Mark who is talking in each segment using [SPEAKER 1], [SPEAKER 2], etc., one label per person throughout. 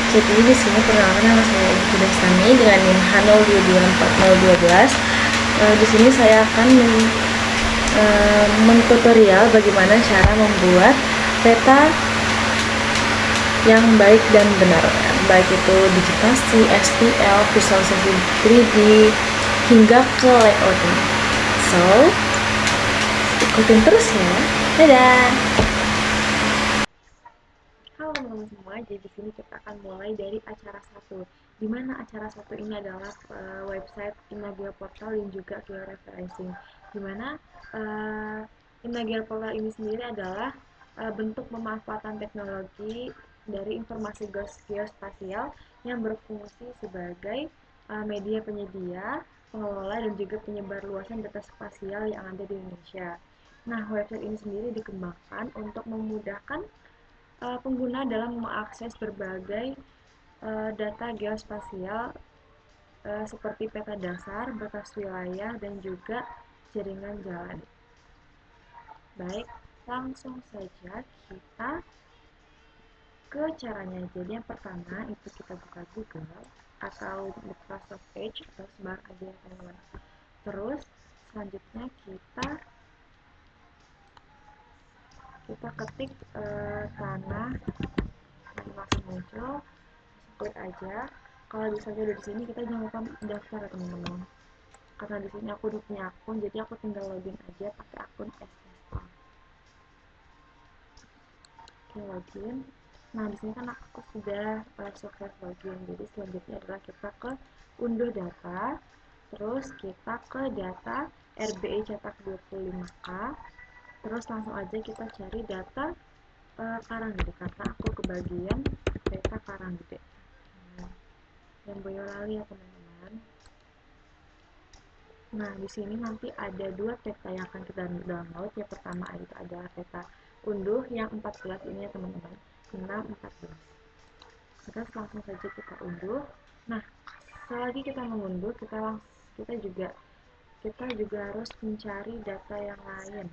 [SPEAKER 1] Jadi di sini perkenalkan nama saya Ibu Destani dengan NIM H02240012. Di sini saya akan mentutorial bagaimana cara membuat peta yang baik dan benar, baik itu digitasi, STL, visualisasi 3D, hingga ke layouting. So, ikutin terus ya. Dadah. Halo teman-teman semua, jadi di sini kita akan mulai dari acara 1. Di mana acara 1 ini adalah website Inagia Portal dan juga Geo Referencing. Di mana Inagia Portal ini sendiri adalah bentuk pemanfaatan teknologi dari informasi geospasial yang berfungsi sebagai media penyedia, pengelola, dan juga penyebar luasan data spasial yang ada di Indonesia. Nah, website ini sendiri dikembangkan untuk memudahkan pengguna dalam mengakses berbagai data geospasial seperti peta dasar, batas wilayah, dan juga jaringan jalan. Baik, langsung saja kita ke caranya. Jadi yang pertama itu kita buka Google atau Microsoft Edge atau sebar aja ya teman-teman. Terus selanjutnya kita ketik tanah yang langsung muncul, klik aja. Kalau misalnya dari sini kita jangan lupa daftar ya teman-teman. Karena di sini aku udah punya akun, jadi aku tinggal login aja pakai akun SSA. Oke, login. Nah, di sini kan aku sudah sukses login. Jadi selanjutnya adalah kita ke unduh data. Terus kita ke data RBI cetak 25K. Terus langsung aja kita cari data Karanggede, karena aku kebagian peta Karanggede. Yang Boyolali ya teman-teman. Nah, di sini nanti ada dua peta yang akan kita download. Yang pertama itu adalah peta unduh yang 14 ini ya teman-teman. 614. Terus langsung saja kita unduh. Nah, selagi kita mengunduh, kita juga harus mencari data yang lain,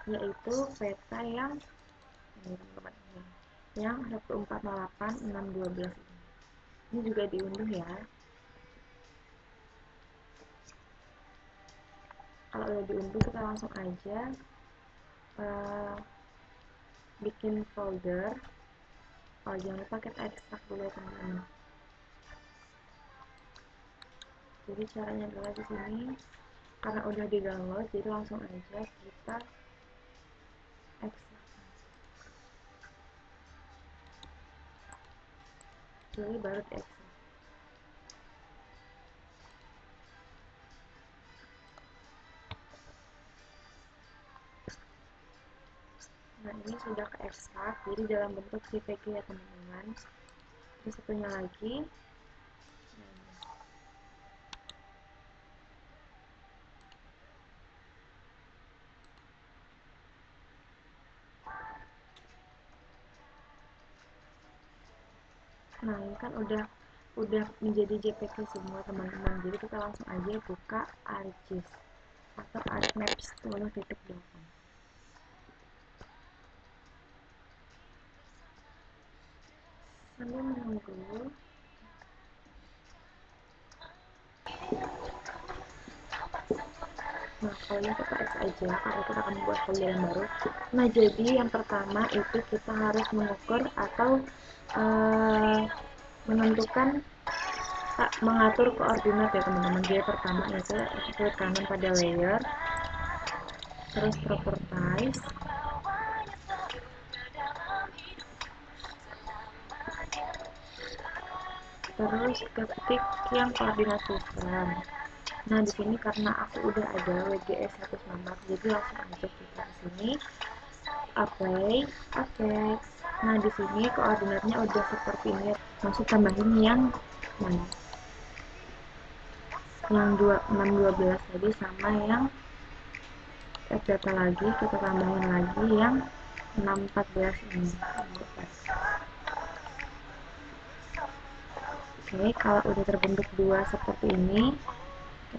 [SPEAKER 1] yaitu peta yang ini teman-teman, yang 1408612 ini. Ini juga diunduh ya. Kalau udah diunduh, kita langsung aja bikin folder. Jangan lupa kita ekstrak dulu ya teman-teman. Jadi caranya adalah di sini karena udah di download, jadi langsung aja kita ekstrak. Jadi baru di ekstrak. Nah, ini sudah ke ekstrak, jadi dalam bentuk JPG ya teman-teman. Terus satunya lagi, nah ini kan udah menjadi JPG semua teman-teman. Jadi kita langsung aja buka ArcGIS atau ArcMaps 10.8. Sambil menunggu, nah kalau ini kita X aja karena kita akan membuat folder yang baru. Nah, jadi yang pertama itu kita harus mengukur atau menentukan mengatur koordinat ya teman-teman. Jadi pertama itu klik kanan pada layer, terus properties, terus ketik yang koordinat sistem. Nah, di sini karena aku udah ada WGS 194, jadi langsung aja kita ke sini apply, oke. Nah, di sini koordinatnya udah seperti ini. Langsung tambahin yang mana? Yang 2612 tadi sama yang add data lagi, kita tambahin lagi yang 614 ini. Oke, kalau udah terbentuk dua seperti ini,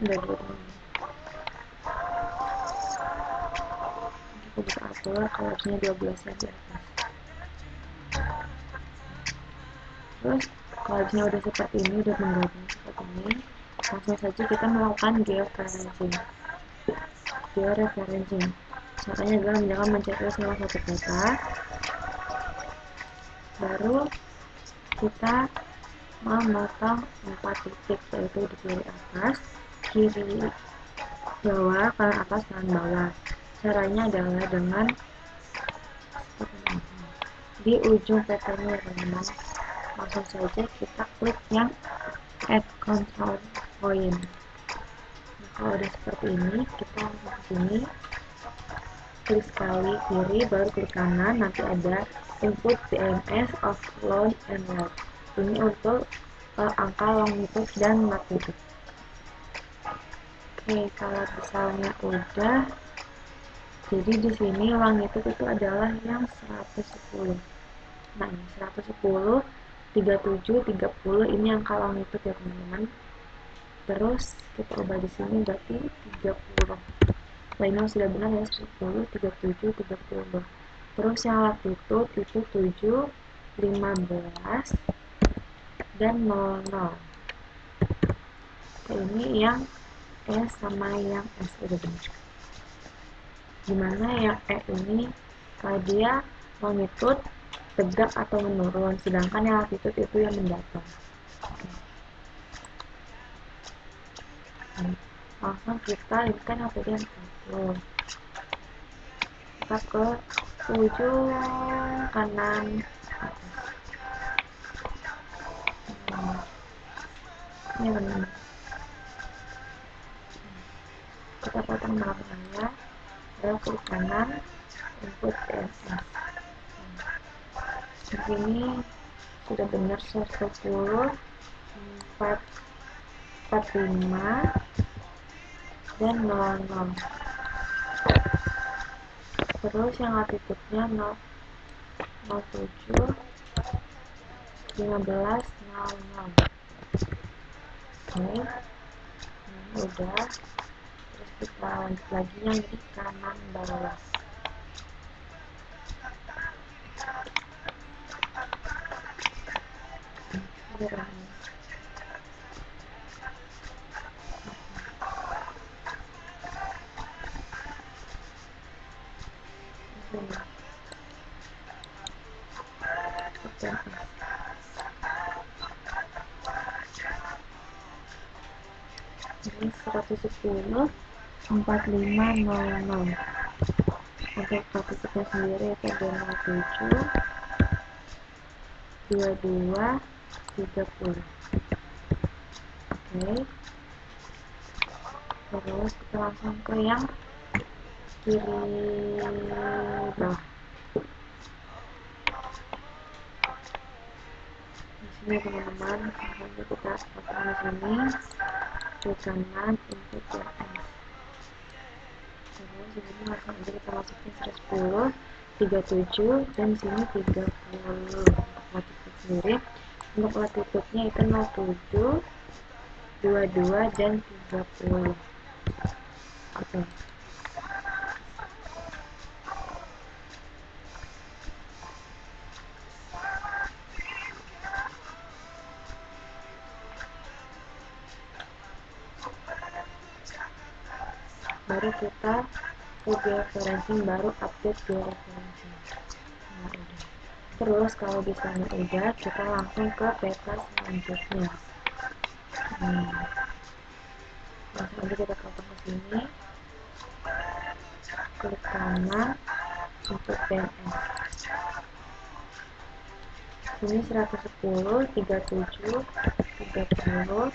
[SPEAKER 1] udah dua teman. Aku bisa atur kalau punya 12 di atas. Terus kalau misalnya udah seperti ini, udah menggabung seperti ini, langsung saja kita melakukan georeferencing. Caranya adalah dengan mencari salah satu peta, baru kita memotong 4 titik, yaitu di kiri atas, kiri bawah, kanan atas, kanan bawah. Caranya adalah dengan di ujung petanya, teman-teman, langsung saja kita klik yang add control point. Nah, kalau udah seperti ini, kita langsung ke sini, klik sekali kiri, baru klik kanan, nanti ada input DMS of long and large. Ini untuk angka longitude dan latitude. Oke, kalau misalnya udah, jadi di sini longitude itu adalah yang 110. Nah, ini 110, 37, 30 ini angka longitude ya, teman-teman. Terus kita ubah di sini berarti 30. Lainnya sudah benar ya, 10, 37, 30. Terus yang latitude itu 7, 15, dan 00. Ini yang S sama yang S udah benar. Dimana yang E ini dia longitude tegak atau menurun, sedangkan yang latitude itu yang mendatar. Langsung kita ini kan yang tadi yang 40, kita ke ujung kanan atas. Ini teman-teman, kita potong belakangnya, lalu klik kanan, input DMS. Di sini sudah benar 110, 45, dan 00. Terus yang latitude-nya 07, 15, 00. Oke, udah. Terus kita lanjut lagi yang di kanan bawah. Ini 110, 4500. Untuk latitude sendiri itu ada 07, 22, 30. Oke, terus kita langsung ke yang kiri bawah. Di sini teman-teman, langsung kita potong di sini, ke kanan, input DMS. Terus di sini langsung aja kita masukin 110, 37, dan di sini 30. Untuk latitude sendiri, untuk latitude-nya itu 07, 22, dan 30. Oke. Baru kita georeferencing, baru update georeferencing. Nah, udah. Terus kalau misalnya udah, kita langsung ke peta selanjutnya. Langsung aja kita potong ke sini, klik kanan, input DMS. Ini 110, 37, 30,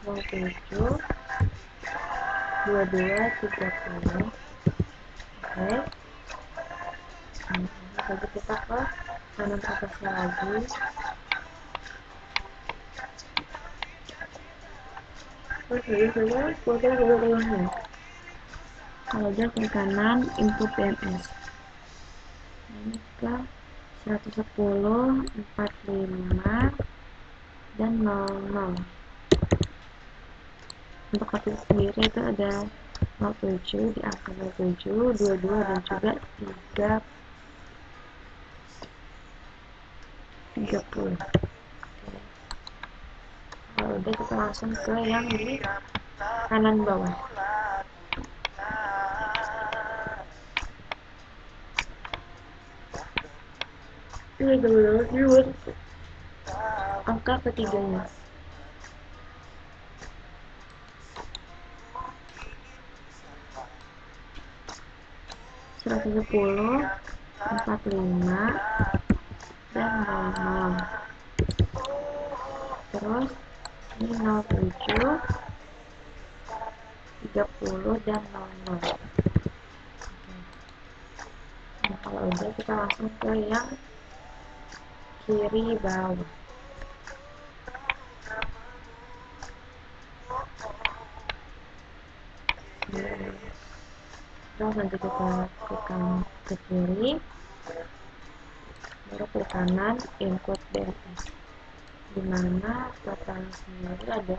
[SPEAKER 1] 07, 22, 30. Oke. Lalu kita ke kanan atasnya lagi. Kalau dia klik kanan, input DMS. Ini ke 110, 45, dan 00. Untuk latitude sendiri itu ada 07, di angka 07, 22, dan juga 30. udah kita langsung ke yang di kanan bawah. Ini benar ribet angka ketiganya. 110, 45, dan 00. Terus ini 07, 30, dan 00. Nah, kalau udah kita langsung ke yang kiri bawah. Terus nanti kita klik ke kiri, baru ke kanan input DNS, dimana total sendiri ada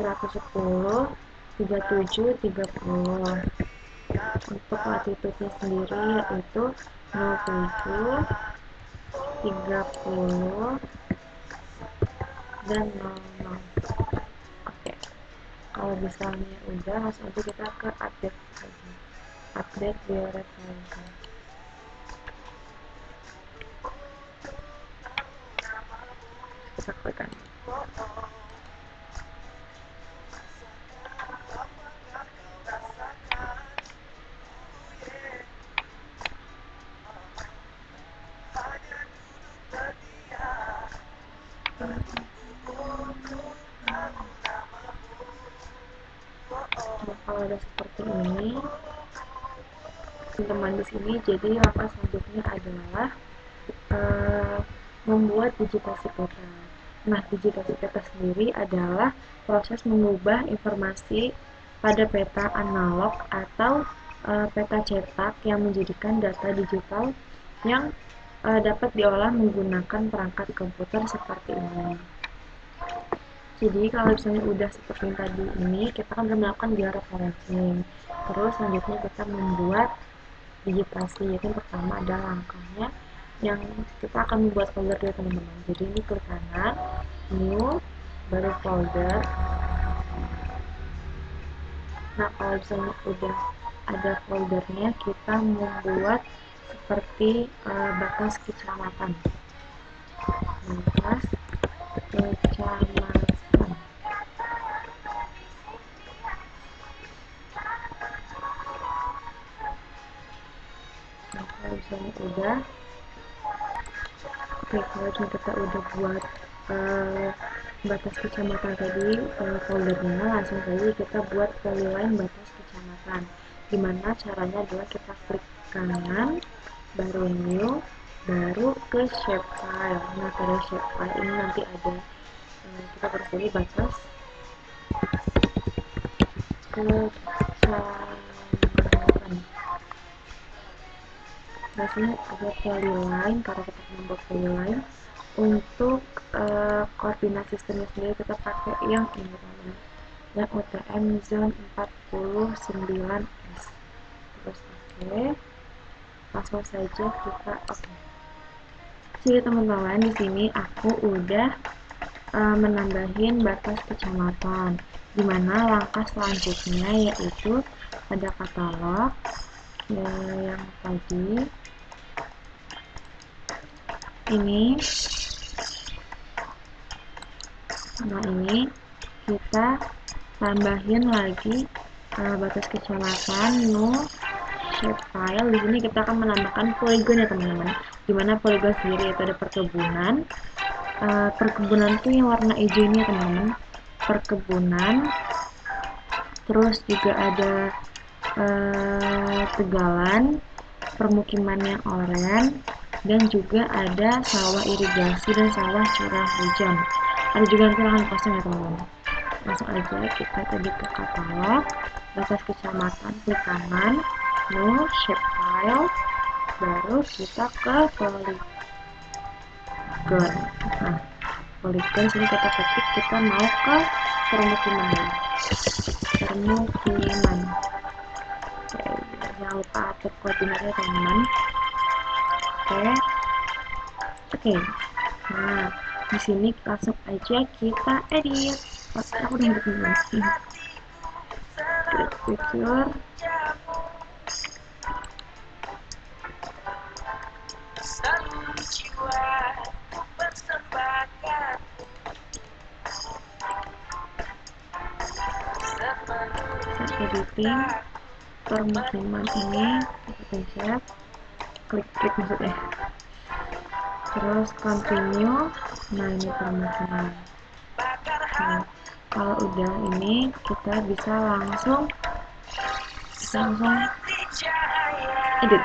[SPEAKER 1] 110, 37, 30. Untuk latitude sendiri yaitu 07, 30, dan 00. Oke, kalau misalnya udah, langsung aja kita ke update lagi. Update georeferencing. Kita klik kan. Nah, kalau udah seperti ini, teman-teman di sini, jadi langkah selanjutnya adalah membuat digitasi peta. Nah, digitasi peta sendiri adalah proses mengubah informasi pada peta analog atau peta cetak yang menjadikan data digital yang dapat diolah menggunakan perangkat komputer seperti ini. Jadi kalau misalnya udah seperti tadi ini, kita akan melakukan georeferencing. Terus selanjutnya kita membuat digitasi. Jadi yang pertama adalah langkahnya yang kita akan membuat folder ya teman-teman. Jadi ini klik kanan, new, baru folder. Nah, kalau misalnya udah ada foldernya, kita membuat seperti batas kecamatan. Batas kecamatan. Nah, kalau misalnya udah, oke, kalau misalnya kita udah buat batas kecamatan tadi, foldernya, langsung saja kita buat polyline batas kecamatan. Dimana caranya adalah kita klik kanan, baru new, baru ke shapefile. Nah, pada shapefile ini nanti ada kita harus pilih batas kecamatan. Nah, sini ada polyline, karena kita membuat polyline. Untuk koordinat sistemnya sendiri kita pakai yang ini teman-teman, yang UTM zone 49S. Terus oke, langsung saja kita oke. Jadi teman-teman, di sini aku udah menambahin batas kecamatan, dimana langkah selanjutnya yaitu ada katalog yang tadi ini. Nah, ini kita tambahin lagi batas kecamatan new shapefile. Di sini kita akan menambahkan polygon ya teman-teman. Dimana polygon sendiri itu ada perkebunan. Perkebunan itu yang warna hijau ini ya teman-teman. Perkebunan. Terus juga ada tegalan, permukiman yang oranye, dan juga ada sawah irigasi dan sawah curah hujan. Ada juga nanti lahan kosong ya teman-teman. Langsung aja kita tadi ke katalog, batas kecamatan, klik kanan, new shapefile, baru kita ke polygon. Nah, polygon sini kita ketik, kita mau ke permukiman dulu. Permukiman. Jangan lupa atur koordinatnya teman-teman. Oke. Nah, di sini langsung aja kita edit. aku udah ngerti teman. Create picture. Set editing permukiman ini kita pencet, klik maksudnya, terus continue. Nah ini permukiman. Nah, kalau udah ini kita bisa langsung edit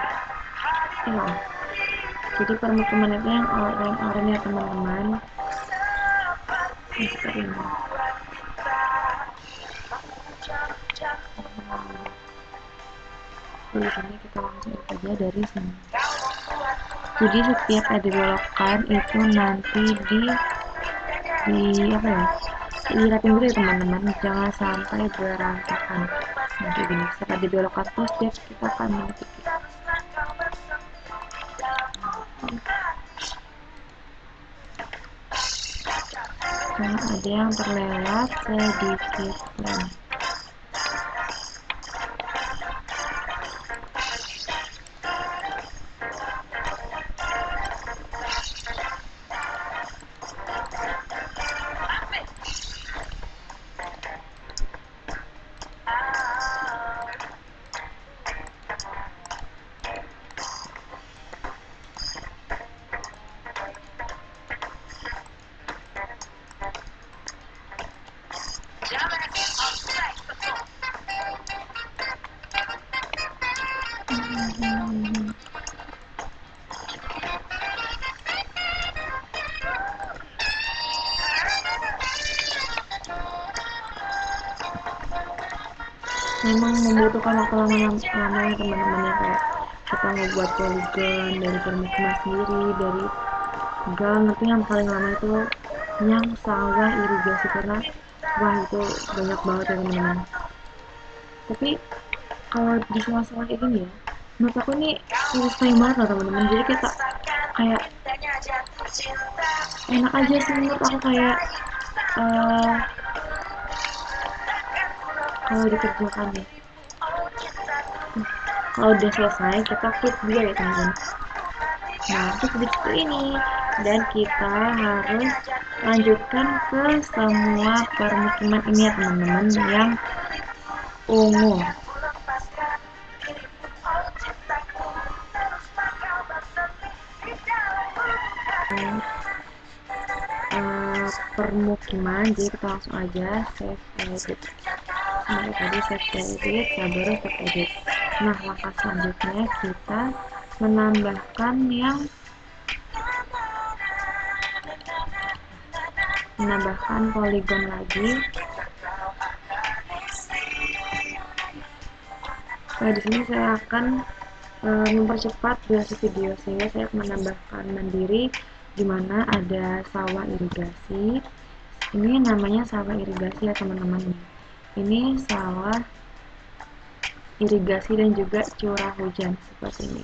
[SPEAKER 1] hilang. Jadi permukiman itu yang oranye ya teman-teman. Seperti ini. Di sini kita langsung saja dari sini. Jadi setiap ada belokan itu nanti di apa ya, dirapin dulu ya teman-teman, jangan sampai berantakan. Nah kayak gini, setelah di belokan terus kita akan mengikuti. Jangan ada yang terlewat sedikit pun. Memang membutuhkan waktu lama ya teman-teman, ya kayak kita membuat poligon dari permukiman sendiri, dari gak ngerti yang paling lama itu yang sawah irigasi, karena wah itu banyak banget ya teman-teman. Tapi kalau di sela-sela kayak gini ya, menurut aku nih satisfying banget loh teman-teman. Jadi kita kayak enak aja sih menurut aku, kayak kalau dikerjakan ya. Kalau udah selesai kita klik dia ya teman-teman. Nah terus seperti ini, dan kita harus lanjutkan ke semua permukiman ini ya teman-teman yang ungu. Permukiman, jadi kita langsung aja save edit. Nah tadi save edit, baru stop edit. Nah langkah selanjutnya kita menambahkan poligon lagi. Nah di sini saya akan mempercepat durasi video, sehingga saya menambahkan mandiri di mana ada sawah irigasi. Ini namanya sawah irigasi ya teman-teman. Ini sawah irigasi dan juga curah hujan seperti ini.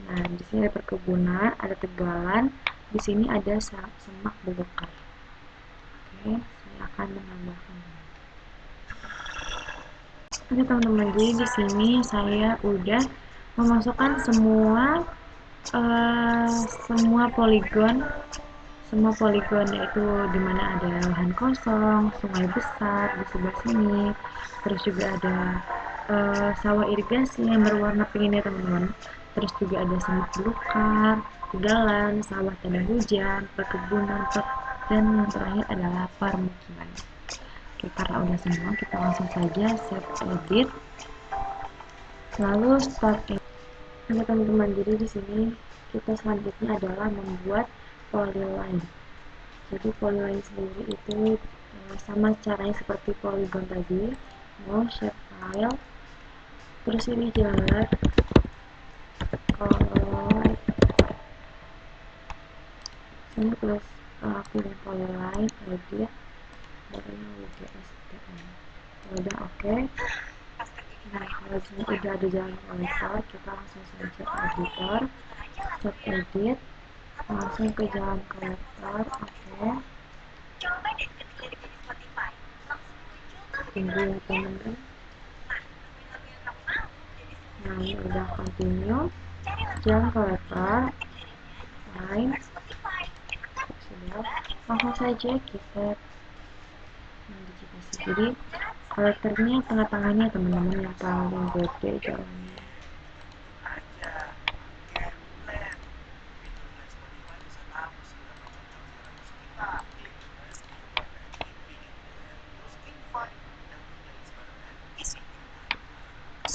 [SPEAKER 1] Nah, di sini ada perkebunan, ada tegalan, di sini ada semak belukar. Oke, saya akan menambahkan. Oke teman-teman, jadi di sini saya udah memasukkan semua poligon, yaitu dimana ada lahan kosong, sungai besar di sebelah sini, terus juga ada sawah irigasi yang berwarna pink ya teman-teman, terus juga ada semak belukar, tegalan, sawah tanda hujan, perkebunan, dan yang terakhir adalah permukiman. Oke, karena udah semua, kita langsung saja save edit, lalu start edit. Oke teman-teman, jadi di sini kita selanjutnya adalah membuat polyline. Jadi polyline sendiri itu sama caranya seperti polygon tadi. Mau shape file, terus ini jalan collect, ini terus pilih polyline, edit, barunya WGSTM. Udah oke. Nah kalau disini udah ada jalan kolektor, kita langsung saja editor, start edit, langsung ke jalan kolektor. Oke. tunggu ya teman-teman. Nah, ini udah continue, jalan kolektor, line, sudah, langsung saja kita digitasi. Jadi kolektornya tengah-tengahnya teman-teman, yang paling gede jalannya.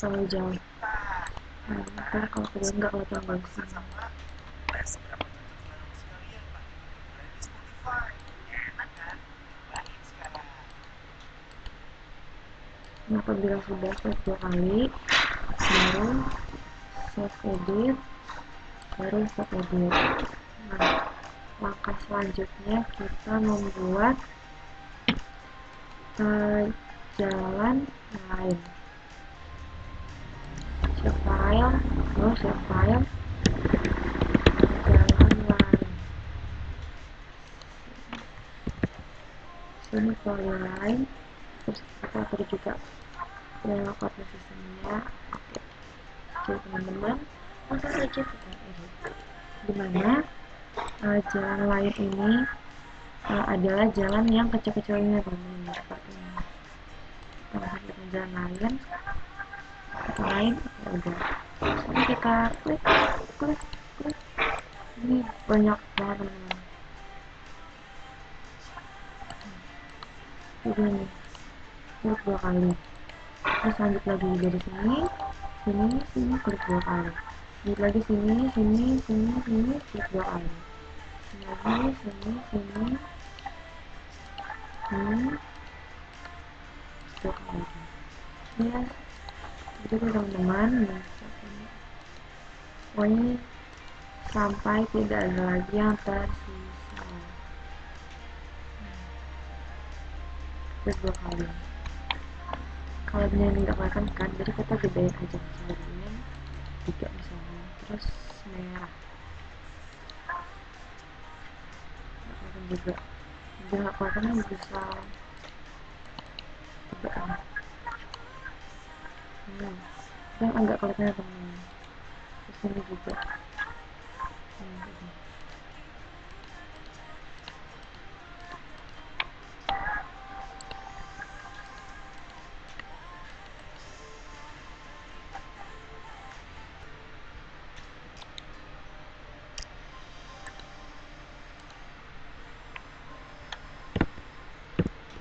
[SPEAKER 1] Terlalu jauh. Nah, ntar kalau kedua nggak kelihatan bagusnya. Nah, apabila sudah klik 2 kali, baru save edit, baru save edit. Nah, langkah selanjutnya kita membuat jalan lain. Save file, terus save file, jalan lain. Sini polyline, terus kita atur juga layout sistemnya. Oke, jadi teman-teman langsung saja kita edit. Dimana jalan lain ini adalah jalan yang kecil-kecilnya teman-teman, seperti ini. Langsung kita jalan lain, ya udah. Ini kita klik, klik, klik. Ini banyak banget teman-teman. Jadi ini klik 2 kali. Terus lanjut lagi dari sini, sini klik 2 kali. Lanjut lagi sini, klik 2 kali. Lagi sini, 2 kali lagi. Ya, itu teman-teman. Pokoknya sampai tidak ada lagi yang tersisa. Klik 2 kali. Kalau ini tidak kelihatan kan, jadi kita gedein aja, jadiin 3 misalnya, terus merah, nggak kelihatan juga, biar nggak kelihatan kan bisa 3 kan. Yang agak kelihatan ya teman-teman, terus ini juga ini.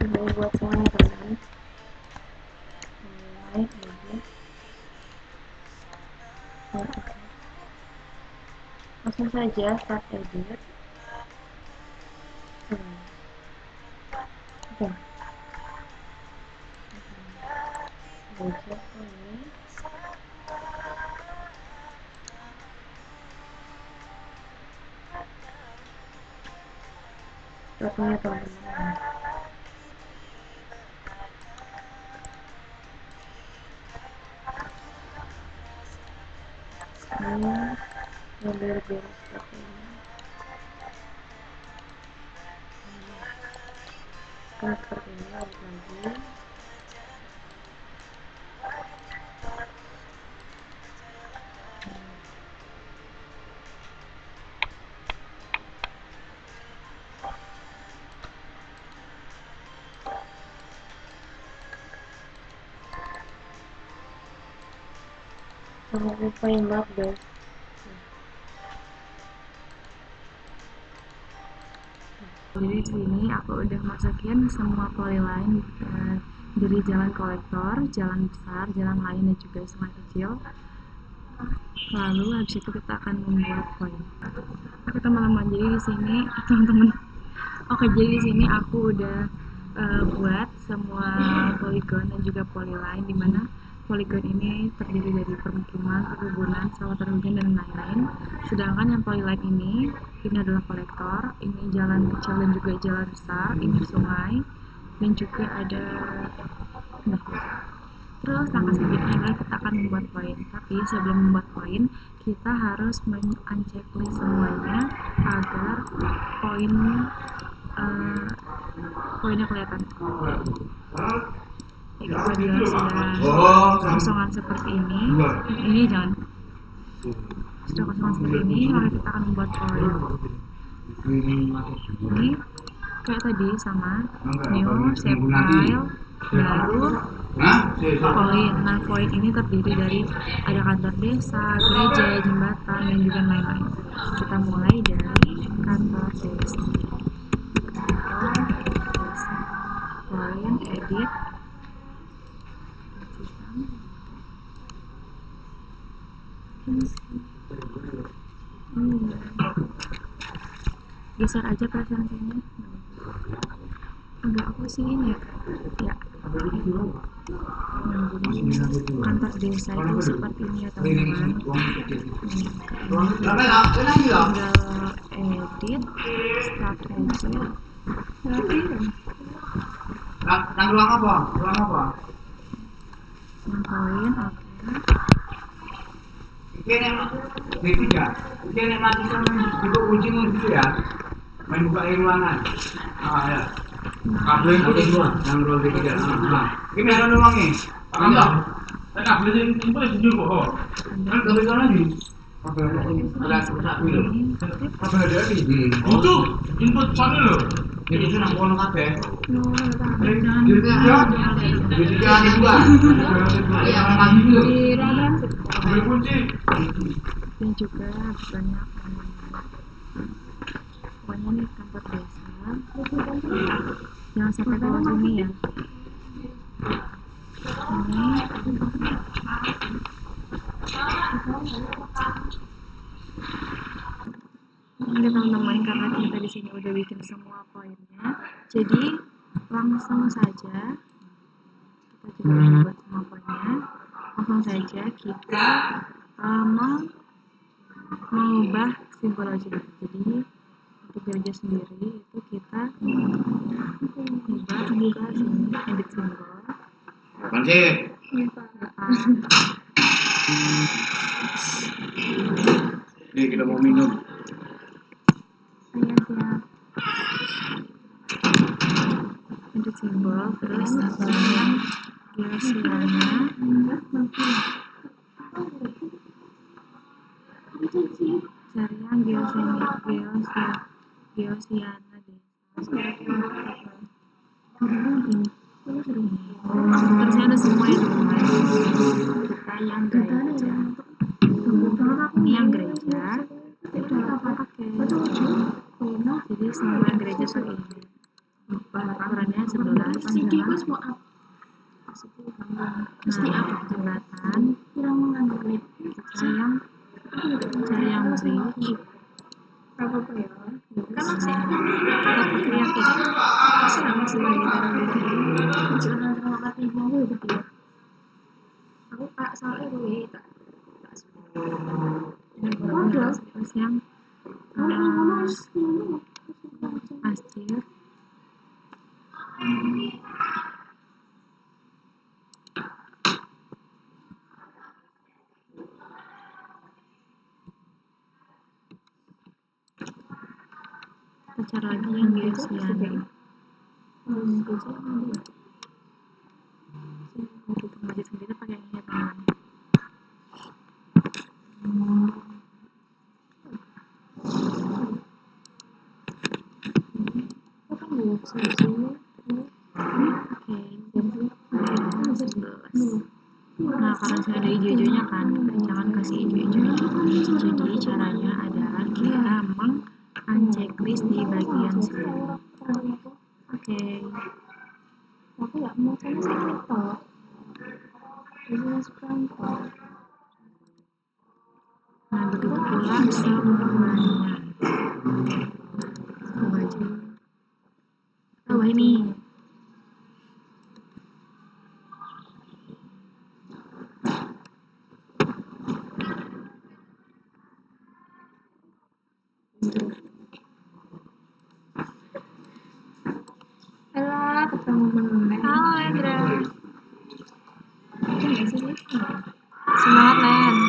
[SPEAKER 1] Ini buat semuanya teman-teman. Mulai edit, langsung saja start edit. Oke, budget ini fotonya teman-teman. Ini yang beres-beres seperti ini. Nah, seperti ini lagi. Jangan lupa yang banget guys. Jadi di sini aku udah masukin semua polyline dari jalan kolektor, jalan besar, jalan lain dan juga sungai kecil. Lalu habis itu kita akan membuat poin. Oke teman-teman, jadi di sini teman-teman. Oke, jadi di sini aku udah buat semua polygon dan juga polyline, dimana polygon ini terdiri dari permukiman, perkebunan, sawah terhujan dan lain-lain. Sedangkan yang polyline ini adalah kolektor, ini jalan kecil dan juga jalan besar, ini sungai, dan juga ada terus langkah selanjutnya adalah kita akan membuat poin. Tapi sebelum membuat poin, kita harus men-unchecklist semuanya agar poinnya kelihatan. apabila sudah kosongan seperti ini jangan sudah kosongan seperti ini, maka kita akan membuat void. Ini kayak tadi sama, new save file, baru void. Nah, void ini terdiri dari ada kantor desa, gereja, jembatan, dan juga lain-lain. Kita mulai dari kantor desa. Void, edit, geser aja presensinya. Enggak, aku sih ini ya. Jadi kantor desa itu seperti ini ya teman-teman. Tinggal edit, start edit.
[SPEAKER 2] Ruang apa? Ruang apa?
[SPEAKER 1] Poin, oke.
[SPEAKER 2] Ini ini mati sama itu kucing itu ya. Main buka ruangan. Ya. Kabel itu dua, yang roll tiga. Ini ada ruangnya. Tambah. Saya kabel ini itu juga kok. Kan kabel sana di. Kabel berat rusak dulu. Kabel ada di. Itu input sana loh. Jadi itu nak kono kabeh. Jadi ada dua. Yang mati dulu. Kabel kunci.
[SPEAKER 1] Ini juga banyak pokoknya nih kantor desa jangan sampai bawah sini ya. Ini teman-teman, karena kita di sini udah bikin semua poinnya, jadi langsung saja kita juga udah buat semua poinnya, langsung saja kita mengubah simbol aja. Jadi untuk gereja sendiri itu kita ubah ke sini, edit simbol.
[SPEAKER 2] Nih kita mau minum.
[SPEAKER 1] Ayo siap. Edit simbol, terus yang Geosiana. Cari yang Geosiana deh. Terusnya ada semua ya teman-teman. Kita yang gereja. Ini yang gereja. Oke. Jadi semua gereja pakai ini. Ukurannya 11. Jembatan. Cari yang bridge. Apa ya? Kan masih kita pakai yang ini. Sama sebagai taruh di sini. Jangan terlalu hati mau gitu ya. Aku kak soalnya gue tak terus yang pasir. Pacar lagi yang Geosiana. Untuk pengaji sendiri pakai yang ini teman. Nah, karena saya ada hijau-hijaunya kan, jangan kasih hijau-hijaunya. Jadi caranya adalah kita meng-unchecklist di bagian sini. Oke. Aku nggak mau sama sekali. Nah, begitu pula semuanya. Baju. Oh, ini. Halo, ketemu meneng. Halo, Endra. Semangat, Len.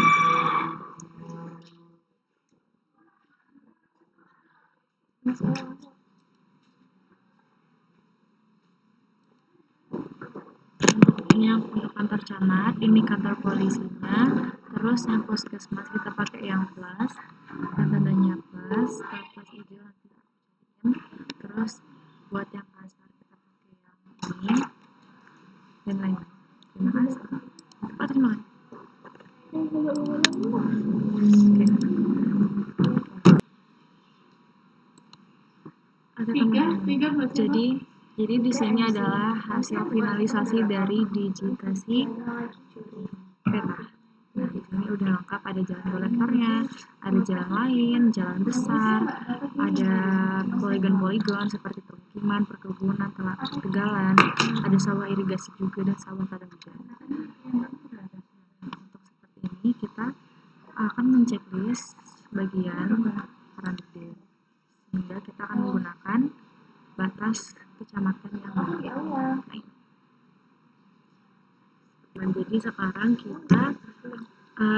[SPEAKER 1] kantor camat, ini kantor polisinya. Terus yang puskesmas kita pakai yang plus, yang tandanya plus, kalau plus hijau nanti aku jadiin. Terus buat yang pasar kita pakai yang ini dan lain-lain. Terima kasih. Terima kasih. Ada teman-teman. Jadi di sini adalah hasil finalisasi dari digitasi peta. Nah, di sini udah lengkap, ada jalan kolektornya, ada jalan lain, jalan besar, ada poligon-poligon seperti permukiman, perkebunan, tegalan, ada sawah irigasi juga dan sawah pada hujan. Untuk seperti ini kita akan menceklis bagian peran detail, sehingga kita akan menggunakan batas kecamatan yang baru. Nah, jadi sekarang kita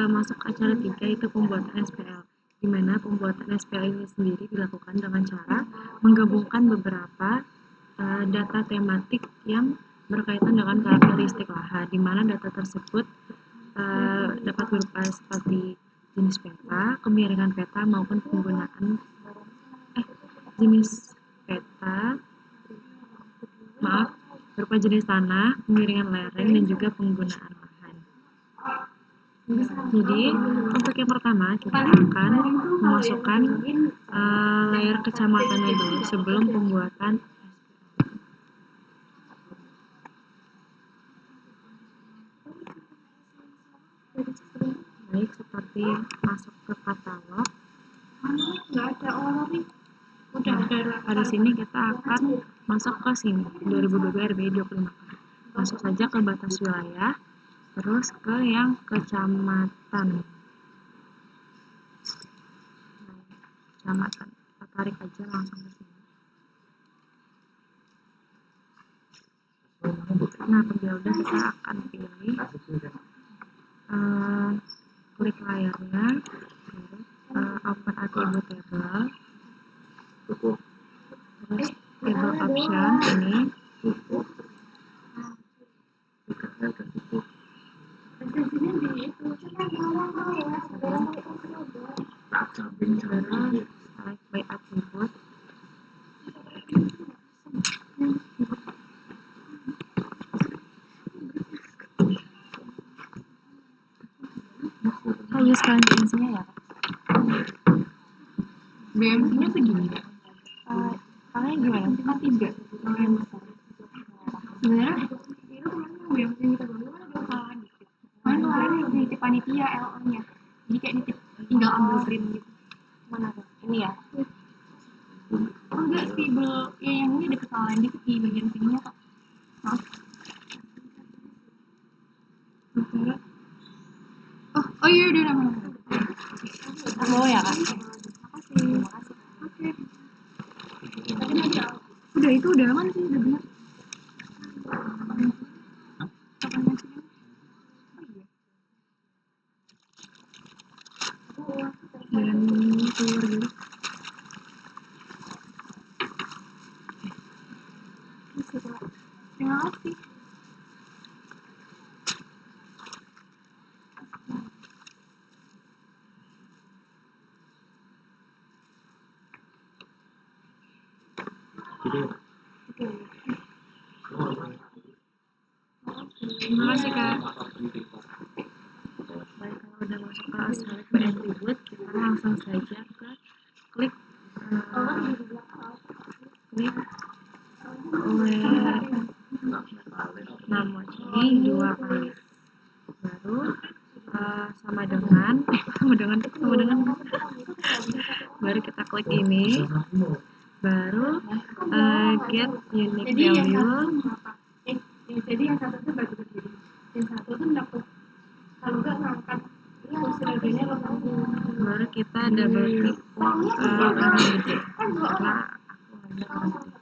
[SPEAKER 1] masuk acara 3, yaitu pembuatan SPL, di mana pembuatan SPL ini sendiri dilakukan dengan cara menggabungkan beberapa data tematik yang berkaitan dengan karakteristik lahan, di mana data tersebut dapat berupa seperti jenis peta, kemiringan peta maupun penggunaan jenis peta, berupa jenis tanah, kemiringan lereng, dan juga penggunaan lahan. Jadi untuk yang pertama kita akan memasukkan layer kecamatannya dulu sebelum pembuatan. Baik, seperti masuk ke katalog. Nggak ada nih. Pada sini kita akan masuk ke sini 2022 RB 25. Masuk saja ke batas wilayah, terus ke yang kecamatan. Kecamatan, kita tarik aja langsung ke sini. Nah, udah kita akan pilih klik layarnya, open attribute table, terus table option ini, select by attribute. Hanya sekalian fungsinya ya. BMC-nya segini. Kalian gimana? Kan 3. Sebenarnya itu BMC kita dulu kan ada kesalahan dikit. Kan kemarin nitip panitia LO-nya. Jadi kayak nitip tinggal ambil print gitu. Mana tuh? Ini ya. Enggak sih, ya yang ini ada kesalahan dikit di bagian sininya kok. Maaf. Oh iya udah nama. Oh ya kak. Makasih. Oke. Udah itu udah aman sih, udah benar. Dan keluar dulu. Terima kasih. Terima kasih kak. Baik, kalau udah masuk ke select by attribute, kita langsung saja ke klik nama ini 2 kali, baru sama dengan baru kita klik ini, baru get unique value. Jadi yang satu itu bagi berdiri, yang satu itu dapat kalau nggak ngangkat baru kita double klik orang gede, karena aku hanya orang gede.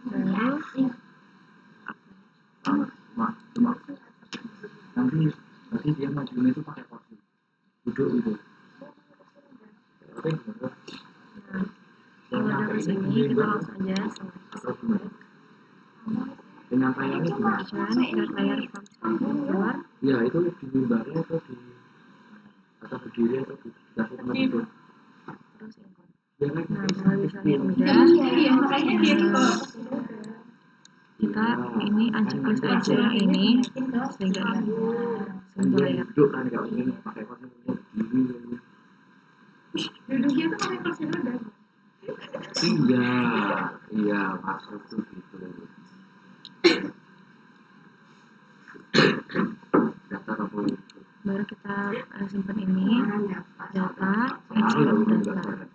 [SPEAKER 1] Baru Nah, kalau udah ke sini kita langsung aja select
[SPEAKER 2] Penyampaiannya gimana?
[SPEAKER 1] option get layer from keluar.
[SPEAKER 2] Ya itu di mimbarnya atau berdiri atau di dapur teman itu.
[SPEAKER 1] Terus input.
[SPEAKER 2] Ya kan?
[SPEAKER 1] Nah, kalau misalnya udah, kita ini unchecklist aja yang ini sehingga single layer.
[SPEAKER 2] Duduk kan kalau ini pakai kursi berdiri.
[SPEAKER 3] Duduknya tuh pakai kursi roda.
[SPEAKER 2] Iya, iya masuk tuh gitu. Daftar apa itu?
[SPEAKER 1] Baru kita simpan ini data, export data.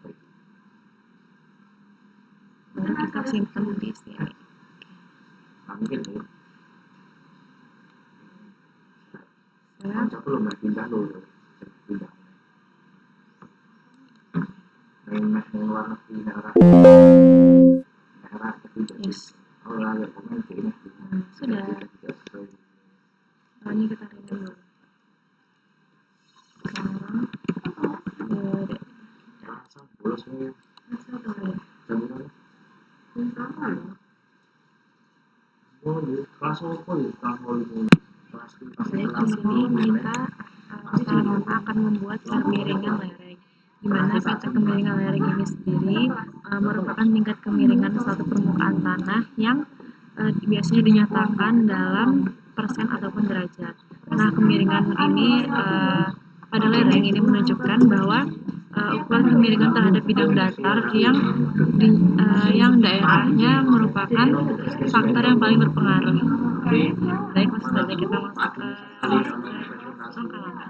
[SPEAKER 1] Baru kita simpan di sini.
[SPEAKER 2] Mungkin ya.
[SPEAKER 1] Saya
[SPEAKER 2] Saya belum pindah dulu. Pindah. Main luar negeri daerah
[SPEAKER 1] yes.
[SPEAKER 2] Oh ya, pemain ini.
[SPEAKER 1] Nah, sudah. Nah, ini kita rename dulu. Sekarang
[SPEAKER 2] Bolos nih. Oh, kelas apa ya? Kelas
[SPEAKER 1] baik, di sini kita akan membuat kemiringan lereng. Di mana peta kemiringan lereng ini sendiri merupakan tingkat kemiringan suatu permukaan tanah yang biasanya dinyatakan dalam persen ataupun derajat. Nah, kemiringan ini pada lereng ini menunjukkan bahwa ukuran kemiringan terhadap bidang datar yang daerahnya merupakan faktor yang paling berpengaruh. Baik, langsung saja kita masuk ke pengkalangan.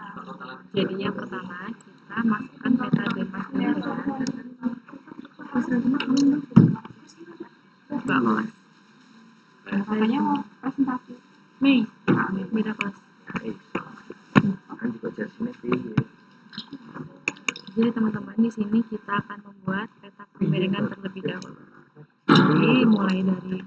[SPEAKER 1] Jadi yang pertama kita masukkan peta Denmas dulu ya. Mbak kelas.
[SPEAKER 3] Katanya mau presentasi.
[SPEAKER 1] Mei, beda kelas.
[SPEAKER 2] kan juga jasnya tinggi.
[SPEAKER 1] Jadi teman-teman di sini kita akan membuat peta kemiringan terlebih dahulu. Jadi mulai dari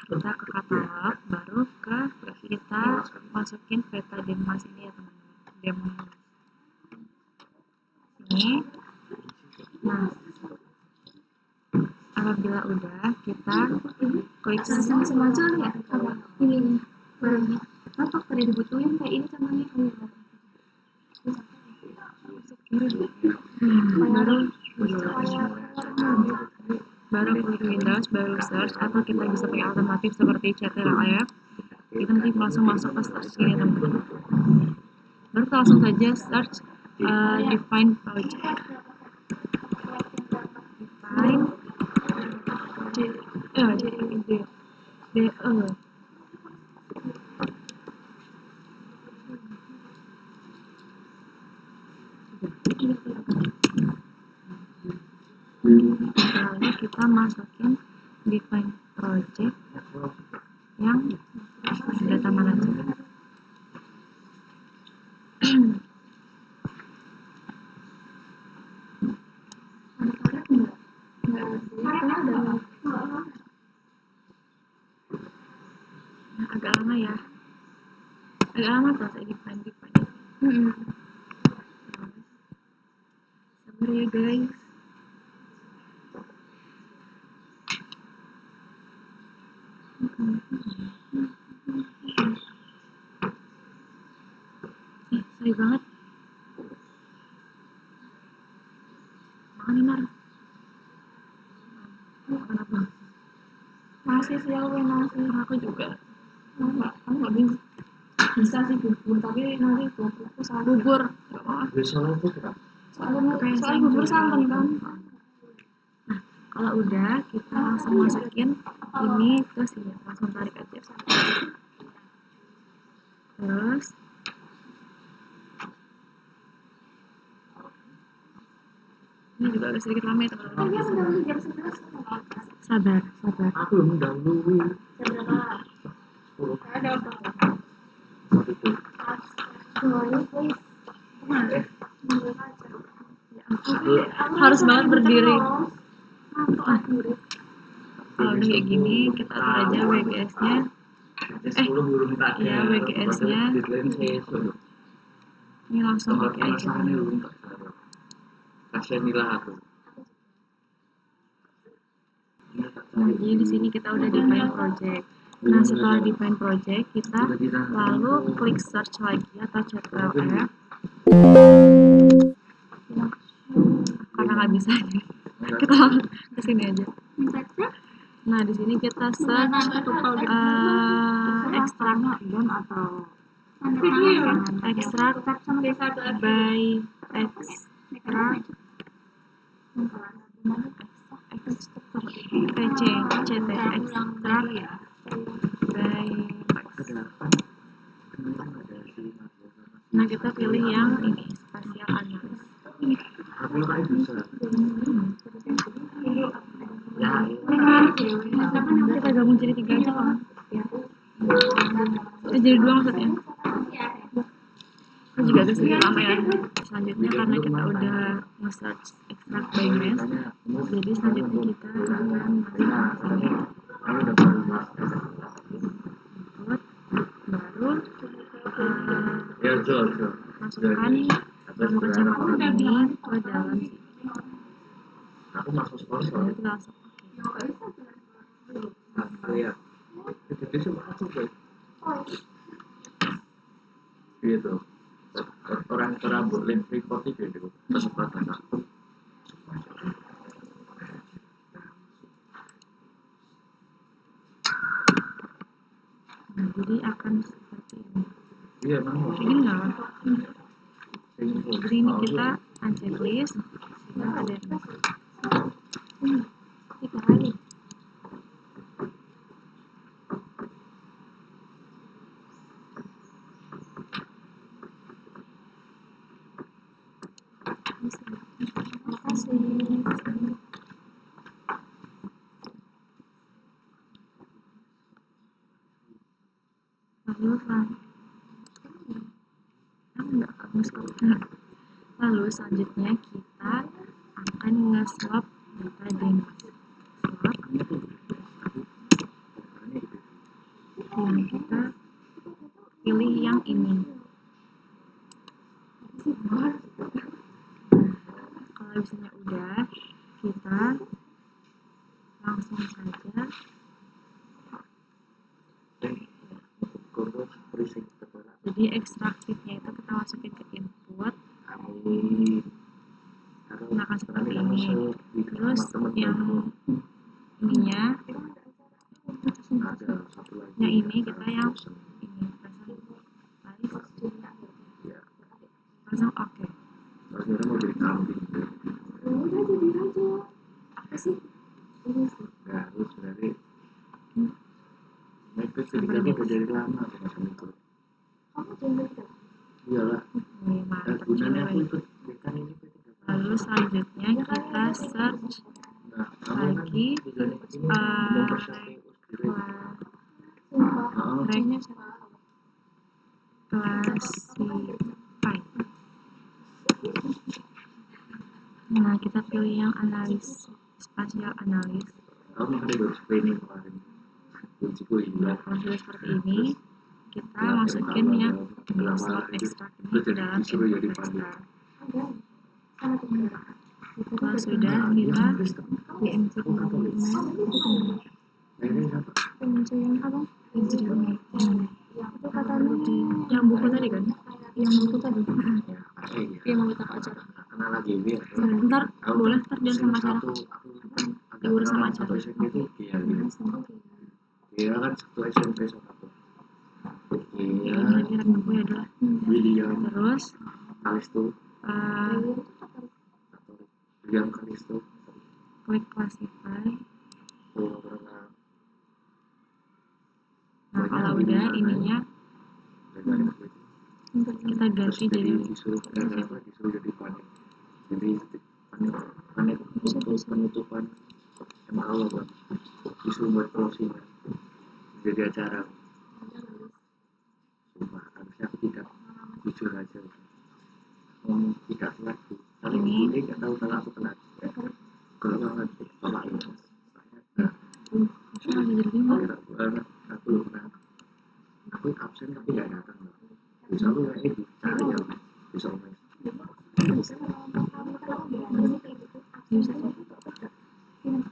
[SPEAKER 1] kita ke katalog, baru ke kita masukin peta Denmas ini ya teman-teman. Denmas. Ini. Nah, apabila udah kita klik
[SPEAKER 3] Sama aja ya. Apa? Ini barangnya. Apa pada dibutuhin kayak ini contohnya.
[SPEAKER 1] baru klik Windows, baru search, atau kita bisa pakai alternatif seperti Ctrl+F. Kita nanti langsung masuk ke search ini teman-teman. Baru kita langsung saja search define project. Define DE. Lalu kita masukin define project yang data manager. Agak lama ya. Agak lama tuh saya define. Sabar ya guys. Sorry banget. Makan nih, Mar. Makan apa?
[SPEAKER 3] Masih sih aku nasi.
[SPEAKER 1] Aku juga.
[SPEAKER 3] Kamu nggak bisa sih bubur, tapi nanti buburku sama
[SPEAKER 1] Bubur. Gak mau.
[SPEAKER 2] Besok itu kan.
[SPEAKER 3] soalnya bubur santan kan.
[SPEAKER 1] Nah, kalau udah kita langsung masukin ini ke sini. Langsung tarik aja. Terus ini juga agak sedikit lama ya teman-teman. Sabar.
[SPEAKER 2] Aku belum mendahului.
[SPEAKER 3] Ada apa?
[SPEAKER 1] Harus banget berdiri. Kalau udah kayak gini kita atur aja WGS-nya. WGS-nya. Ini langsung pakai aja.
[SPEAKER 2] kasenilah aku.
[SPEAKER 1] Nah, jadi di sini kita udah define project. Nah, setelah define project, kita lalu klik search lagi atau CTRL F karena nggak bisa. Kita kesini aja. Nah, di sini kita search extract
[SPEAKER 3] atau
[SPEAKER 1] extract by extract PC CT extract by nah kita pilih yang ini spatial analysis. Kita gabung jadi 3 aja kan? Jadi 2 maksudnya. Itu juga agak sedikit lama ya. Selanjutnya karena kita udah nge-search extract by mesh, jadi selanjutnya kita akan masuk ke sini. Baru masukkan nama kecamatan ini ke dalam sini.
[SPEAKER 2] Aku masuk sponsor.
[SPEAKER 1] Kita langsung
[SPEAKER 2] Iya. Itu masuk tuh. Gitu. Orang boleh report itu gitu. Kesempatan aku.
[SPEAKER 1] nah, jadi akan seperti ini.
[SPEAKER 2] Iya, mau.
[SPEAKER 1] Ini enggak. Jadi ini kita uncheck list, kita ada ini. Kita kali. Terima kasih. Lalu selanjutnya kita akan nge-swap data demo. Swap. Nah, kita pilih yang ini. Kalau misalnya udah, kita langsung saja jadi ekstraktifnya itu kita masukin ke input. Nah, akan seperti ini. Terus yang ininya ini kita yang ini pasang oke. Apa sih? Ini sih.
[SPEAKER 2] Nah, terus dari itu ceritanya dari lama macam itu.
[SPEAKER 3] kamu jangan gitu.
[SPEAKER 2] Iyalah.
[SPEAKER 1] Ini mantap
[SPEAKER 2] Gunanya aku
[SPEAKER 1] coy.
[SPEAKER 2] ikut kan ini.
[SPEAKER 1] Lalu selanjutnya kita search lagi classify. Nah, kita pilih yang analis, spatial analis.
[SPEAKER 2] Kamu ada baru screening kemarin. Kunciku
[SPEAKER 1] Nah, kalau sudah seperti ini, kita masukin yang slot extract ini ke dalam input extract. Kalau sudah, kita
[SPEAKER 3] BMC yang apa? Itu katanya
[SPEAKER 1] yang buku tadi kan?
[SPEAKER 3] yang buku tadi. Yang mau kita acara.
[SPEAKER 2] Karena lagi ini ya.
[SPEAKER 1] Ntar boleh ntar dia sama acara. Diurus sama acara.
[SPEAKER 2] Itu iya gitu. Dia kan satu SMP sama aku.
[SPEAKER 1] Ini
[SPEAKER 2] Iya.
[SPEAKER 1] lagi buku ya adalah.
[SPEAKER 2] William
[SPEAKER 1] Terus
[SPEAKER 2] Kalisto. William Kalisto.
[SPEAKER 1] klik classify. Nah, kalau udah ininya kita ganti jadi
[SPEAKER 2] disuruh jadi panik. Jadi panik untuk penutupan sama Allah kan. Disuruh buat closing jadi acara. Sumpah, harusnya aku tidak jujur aja. Tidak telat.
[SPEAKER 1] Ini.
[SPEAKER 2] Nggak tahu kalau aku telat. Kalau banget tolak itu.
[SPEAKER 1] Saya lagi jadi bingung.
[SPEAKER 2] Aku absen tapi nggak datang. Bisa lu kayak gitu. Cari ya. Bisa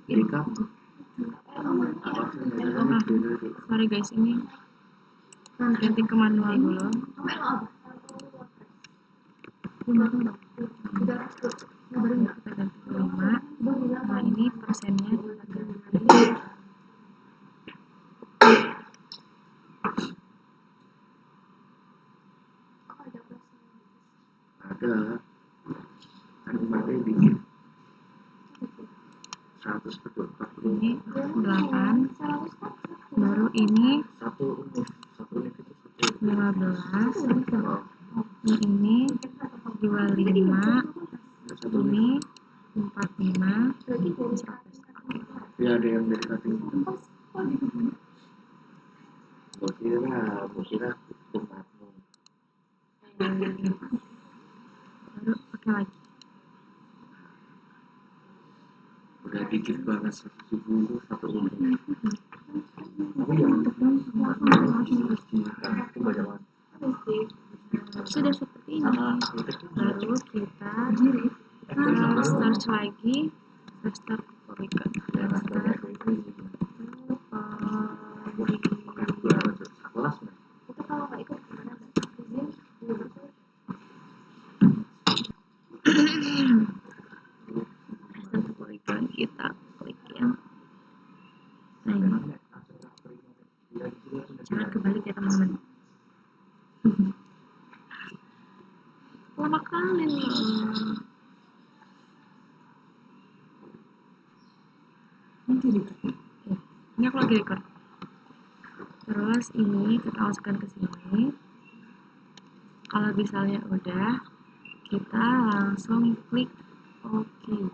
[SPEAKER 4] Recap.
[SPEAKER 3] Sorry guys, ini ganti ke manual dulu. Kita ganti ke 5. Nah ini persennya kita ganti.
[SPEAKER 4] Ada kan kemarin bikin 100 betul 40.
[SPEAKER 3] Ini 8, baru ini
[SPEAKER 4] Satu unit itu
[SPEAKER 3] 15,
[SPEAKER 4] satu.
[SPEAKER 3] ini 25, ini 45, ini 100.
[SPEAKER 4] Ya ada yang dari tadi. Kira tempatmu.
[SPEAKER 3] Baru pakai lagi.
[SPEAKER 4] Udah dikit banget 170 satu unit. Tapi yang itu banyak banget.
[SPEAKER 3] Sudah seperti ini. Lalu kita search lagi, start Polygon.
[SPEAKER 4] Kelas
[SPEAKER 3] Satu Polygon kita klik ya. Nah ini jangan kebalik ya teman-teman. Lama kali loh. Ini aku lagi record. Terus ini kita masukkan ke sini. Kalau misalnya udah, kita langsung klik OK.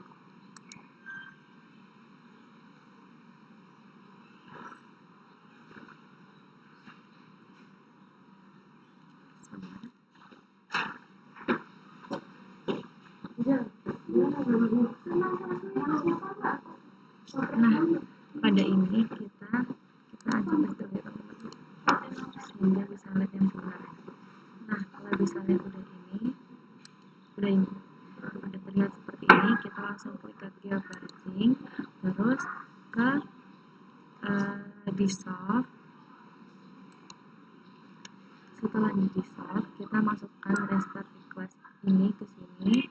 [SPEAKER 3] Nah, pada ini kita ajak dulu ya teman-teman, sehingga bisa lihat yang sebenarnya. Nah, kalau misalnya udah terlihat seperti ini, kita langsung klik ke geoparsing, terus ke dissolve. Setelah di dissolve, kita masukkan restart request ini ke sini,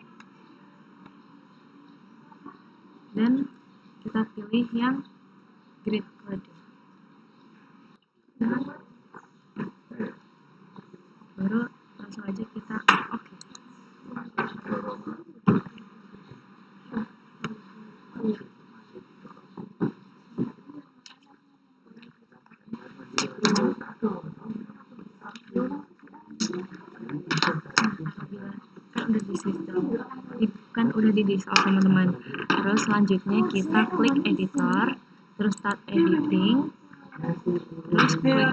[SPEAKER 3] dan kita pilih yang grid code. Nah, baru langsung aja kita OK. Kan udah di dissolve teman-teman. Terus selanjutnya kita klik editor, terus start editing, terus klik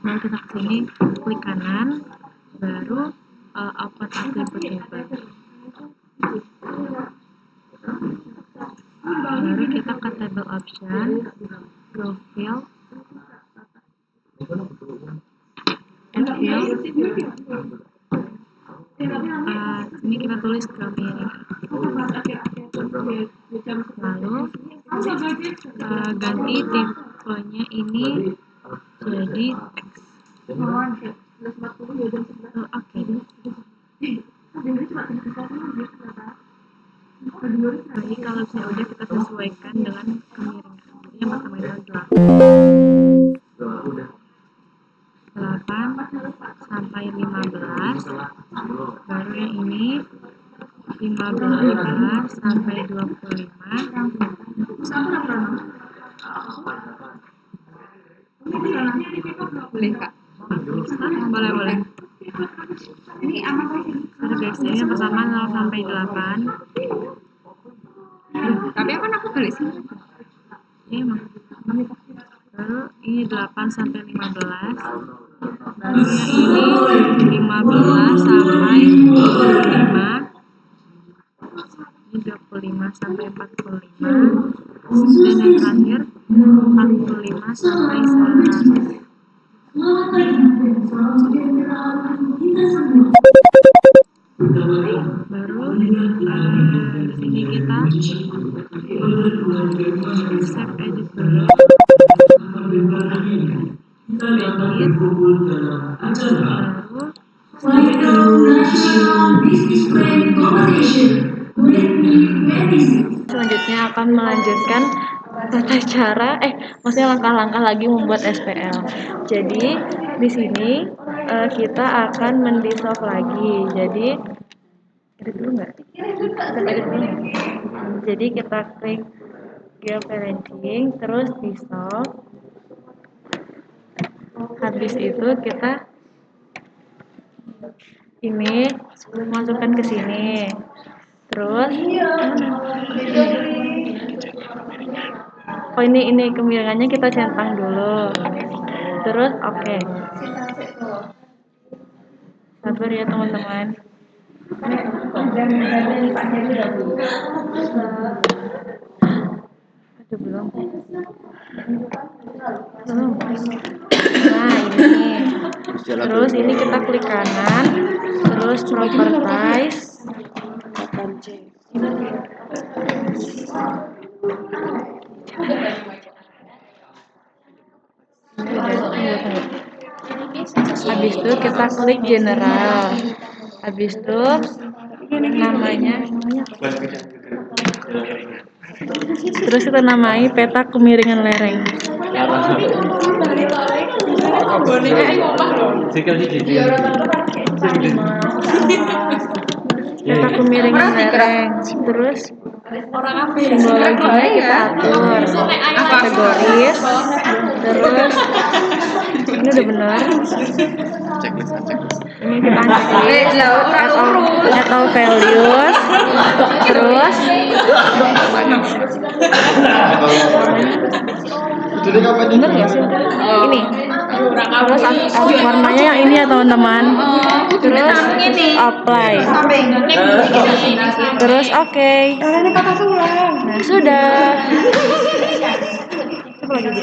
[SPEAKER 3] baru kita kesini, klik kanan, baru open attribute table, baru kita ke table option, go fill, add fill, ini kita tulis kemiringan, lalu ganti tipenya ini jadi text. Oke. Jadi kalau misalnya udah, kita sesuaikan dengan kemiringan. Jadi yang pertama itu 8 sampai 15, baru yang ini 15 sampai 25. Boleh Kak? Boleh. Ini aman kok. Sudah guys, ini yang pertama 0 sampai 8. Tapi aku balik sih. Iya emang. Baru ini 8 sampai 15. Baru yang ini 15 sampai 25. Ini 25 sampai 45. Dan yang terakhir 45 sampai 100. Baru di sini kita save edit dulu, edit, baru selanjutnya akan melanjutkan tata cara maksudnya langkah-langkah lagi membuat SPL. Jadi di sini kita akan mendissolve lagi. Jadi edit dulu nggak? Edit dulu nggak? Jadi kita klik geoparenting, terus dissolve. Habis itu kita ini masukkan ke sini. Terus oh ini kemiringannya kita centang dulu. Terus oke. Sabar ya teman-teman. Aduh, belum. Nah ini. Terus ini kita klik kanan. Terus properties. Habis itu kita klik general. Habis itu namanya terus kita namai peta kemiringan lereng. Peta kemiringan lereng. Terus simbologinya kita atur kategoris. Terus ini udah benar. Ini kita checklist atau values. Terus bener nggak sih? Ini terus warnanya yang ini ya teman-teman. Terus apply. Terus oke. Nah sudah. Coba lagi.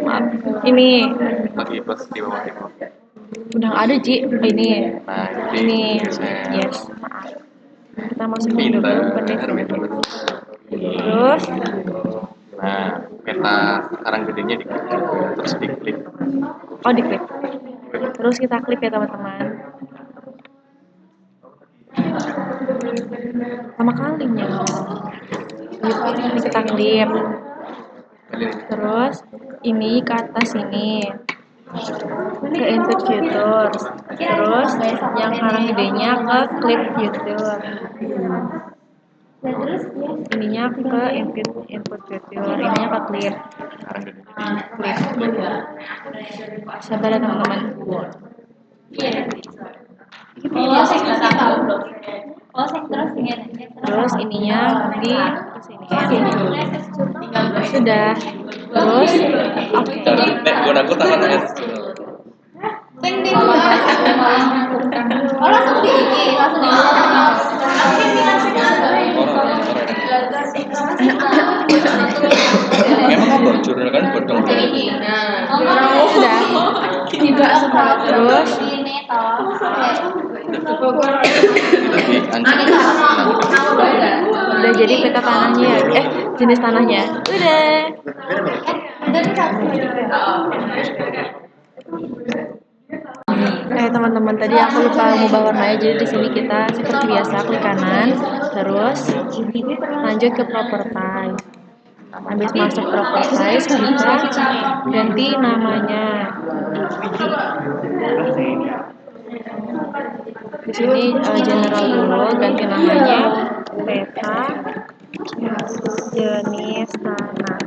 [SPEAKER 3] Maaf. Ini
[SPEAKER 4] Lagi plus di bawah itu.
[SPEAKER 3] udah ada Ci. Ini.
[SPEAKER 4] Nah,
[SPEAKER 3] Ini.
[SPEAKER 4] jadi
[SPEAKER 3] Yes. Maaf. Kita masukin dulu ke
[SPEAKER 4] pinter.
[SPEAKER 3] Terus
[SPEAKER 4] Nah, peta sekarang gedenya diklik, terus diklik.
[SPEAKER 3] diklik. Terus kita klik ya teman-teman. Sama kalinya. Ini kita klik. Terus ini ke atas ini. Ke input features. Terus yang sekarang gedenya ke clip feature. Ininya ke input feature. Ininya ke clip. Sabar ya teman-teman. Terus ininya di sini. Sudah. Terus oke.
[SPEAKER 4] Gunaku tangannya. Emang bocor kan bodong.
[SPEAKER 3] Sudah. Terus udah jadi peta tanahnya. Jenis tanahnya. Udah. Teman-teman, tadi aku lupa mengubah warnanya. Jadi di sini kita seperti biasa klik kanan, terus lanjut ke properties. Habis masuk properties kita ganti namanya. Di sini general dulu, ganti namanya peta jenis tanah.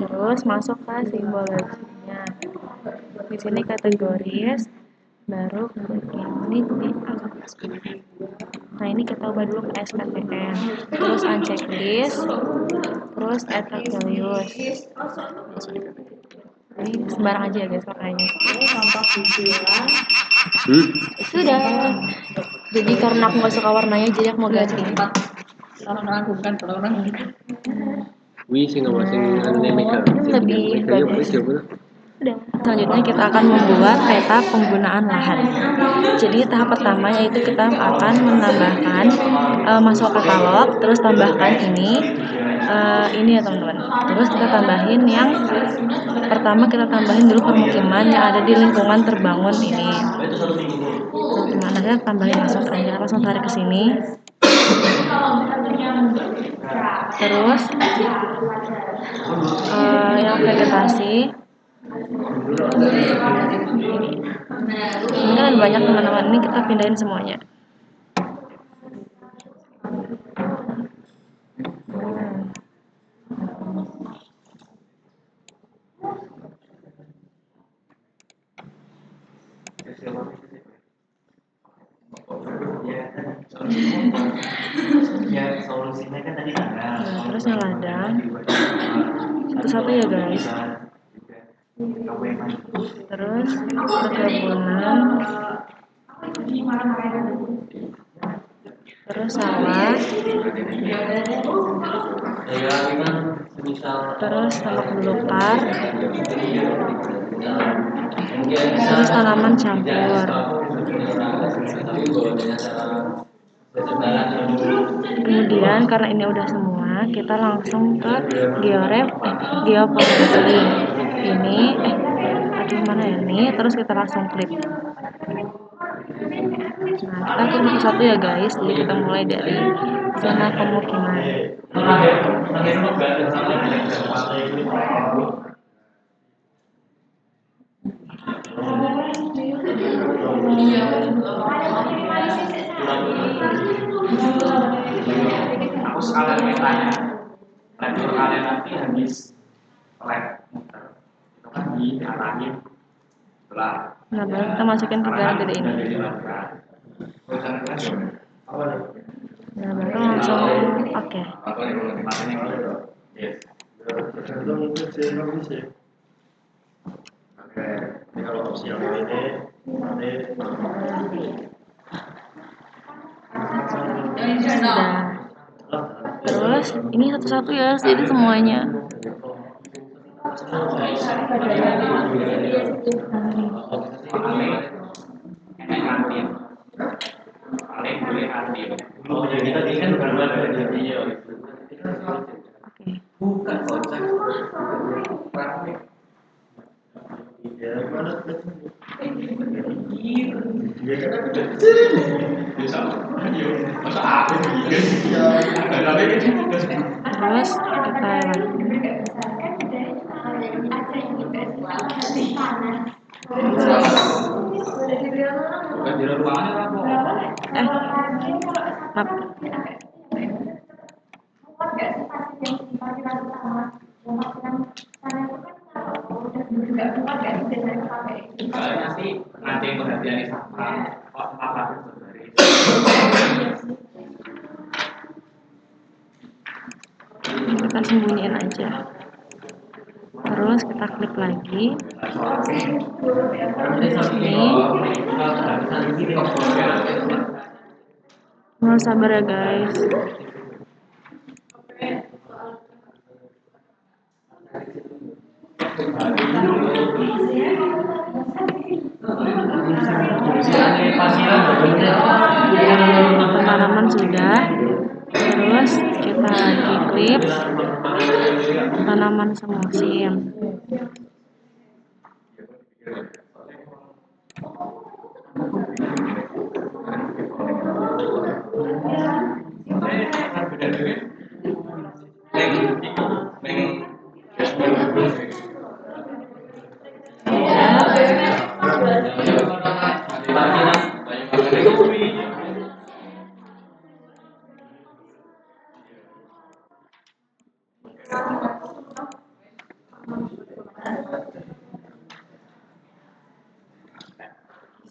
[SPEAKER 3] Terus masuk ke simbologinya. Di sini kategoris, baru ini di nah ini kita ubah dulu ke SKTN. Terus unchecklist, terus add values. Ini sembarang aja ya guys makanya. Sudah. Jadi karena aku nggak suka warnanya, jadi aku mau ganti.
[SPEAKER 4] Wih, sing ini Mega.
[SPEAKER 3] Ini lebih
[SPEAKER 4] Meganya
[SPEAKER 3] bagus.
[SPEAKER 4] Mega mana?
[SPEAKER 3] Udah. Selanjutnya kita akan membuat peta penggunaan lahan. Jadi tahap pertama yaitu kita akan menambahkan masuk katalog, terus tambahkan ini ya teman-teman. Terus kita tambahin yang pertama, kita tambahin dulu permukiman yang ada di lingkungan terbangun ini. Teman-teman, nanti kita tambahin langsung tarik ke sini. Terus yang vegetasi ini kan banyak teman-teman, ini kita pindahin semuanya. Nah, terus yang ladang satu-satu ya guys. Terus perkebunan, terus sawah, terus tembak belukar, terus tanaman campur. Kemudian karena ini udah semua, kita langsung ke geoposisi. Ini aduh mana ya ini, terus kita langsung klik. Nah, kita klik satu-satu ya guys. Jadi kita mulai dari zona pemukiman.
[SPEAKER 2] Aku sekalian tanya, lajur kalian nanti habis lab muter, itu kan diarahin setelah.
[SPEAKER 3] Nah, baru kita masukin ke garis gede ini. Nah, baru langsung oke.
[SPEAKER 5] Kalau opsi yang ini
[SPEAKER 3] Sudah. Terus ini satu-satu ya, jadi semuanya. Terus kita
[SPEAKER 2] Nanti perhatian sama kok apa
[SPEAKER 3] kita sembunyiin aja. Terus kita klik lagi. Ini. Mau sabar ya guys. Tanaman sudah. Terus kita lagi klik tanaman semusim.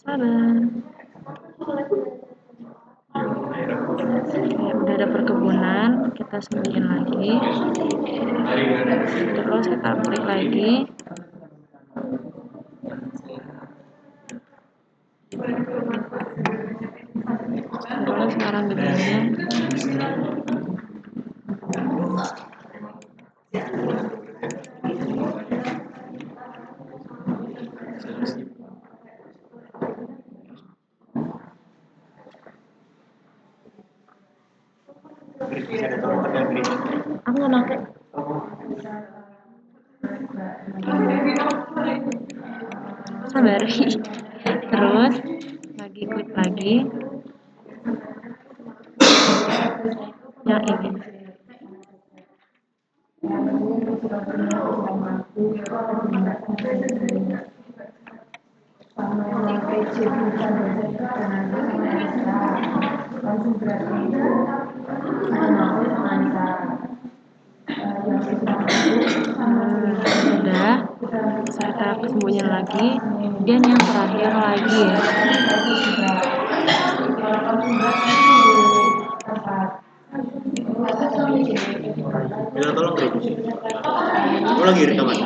[SPEAKER 3] Sabar. Udah ada perkebunan, kita sembunyiin lagi. Terus kita klik lagi. Terus sekarang gedenya.
[SPEAKER 5] Bisa ada tolong pakai grid.
[SPEAKER 3] Aku nggak pakai. Sabar. Terus lagi klik lagi yang ini. Udah, kita sembunyi lagi, dan yang terakhir lagi ya.
[SPEAKER 5] Minta tolong grid. Kamu lagi rekaman?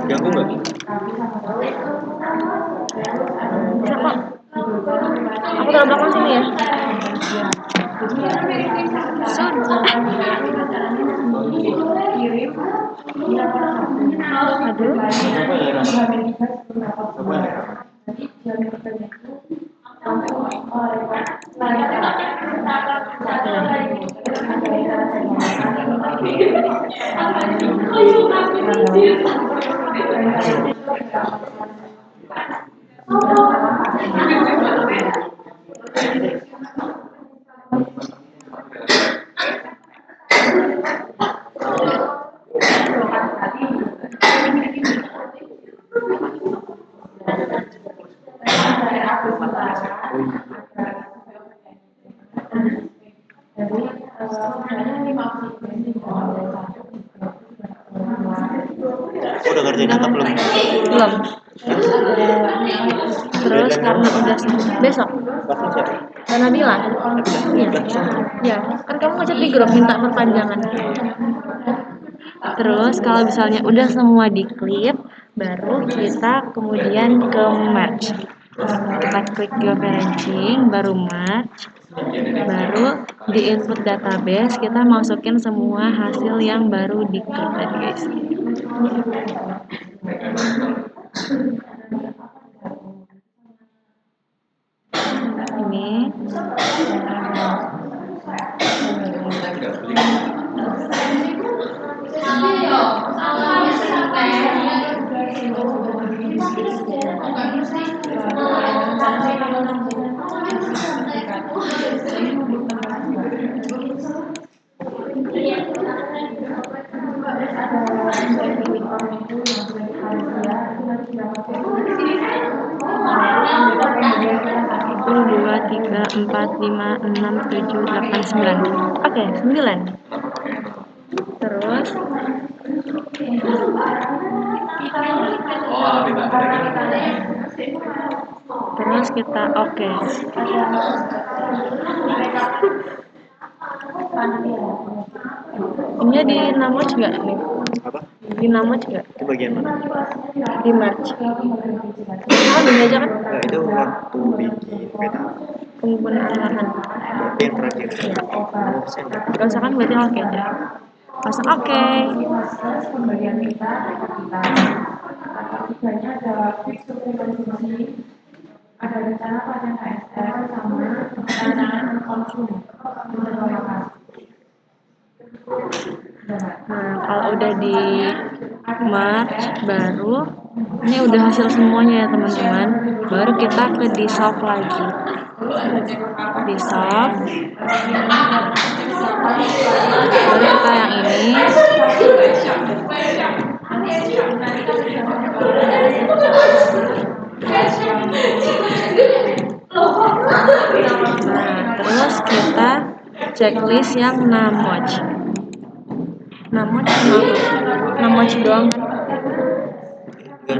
[SPEAKER 5] Ganggu nggak?
[SPEAKER 3] Bisa kok. Aku taruh belakang sini ya. Sudah. Aduh.
[SPEAKER 5] Apa ya rekaman? Apa ya? Udah ngerjain atap belum?
[SPEAKER 3] Belum. Terus karena udah besok.
[SPEAKER 5] Pasti siapa?
[SPEAKER 3] Dan Nabila. Iya. Iya. Kan kamu ngechat di grup minta perpanjangan. Terus kalau misalnya udah semua diklip, baru kita kemudian ke merge. Kita klik geoparenting, baru merge, baru di input database kita masukin semua hasil yang baru diklip tadi guys. Ini satu, dua, tiga, empat, lima, enam, tujuh, delapan, 9. Oke, 9. Terus kita oke. Ini di Namoch nggak nih?
[SPEAKER 5] Apa?
[SPEAKER 3] Di Namoch nggak?
[SPEAKER 5] Itu bagian mana?
[SPEAKER 3] Di merge. Kan ini aja kan?
[SPEAKER 5] Nah, itu waktu bikin peta.
[SPEAKER 3] Penggunaan lahan.
[SPEAKER 5] Berarti yang terakhir. Kamu pesen nggak?
[SPEAKER 3] Gak usah kan berarti oke aja. Pasang oke. Nah, kalau udah di merge baru ini udah hasil semuanya ya teman-teman. Baru kita ke dissolve lagi. Dissolve. Baru kita yang ini. Nah, terus kita checklist yang Namoch. Namoch kenapa? Namoch doang kan?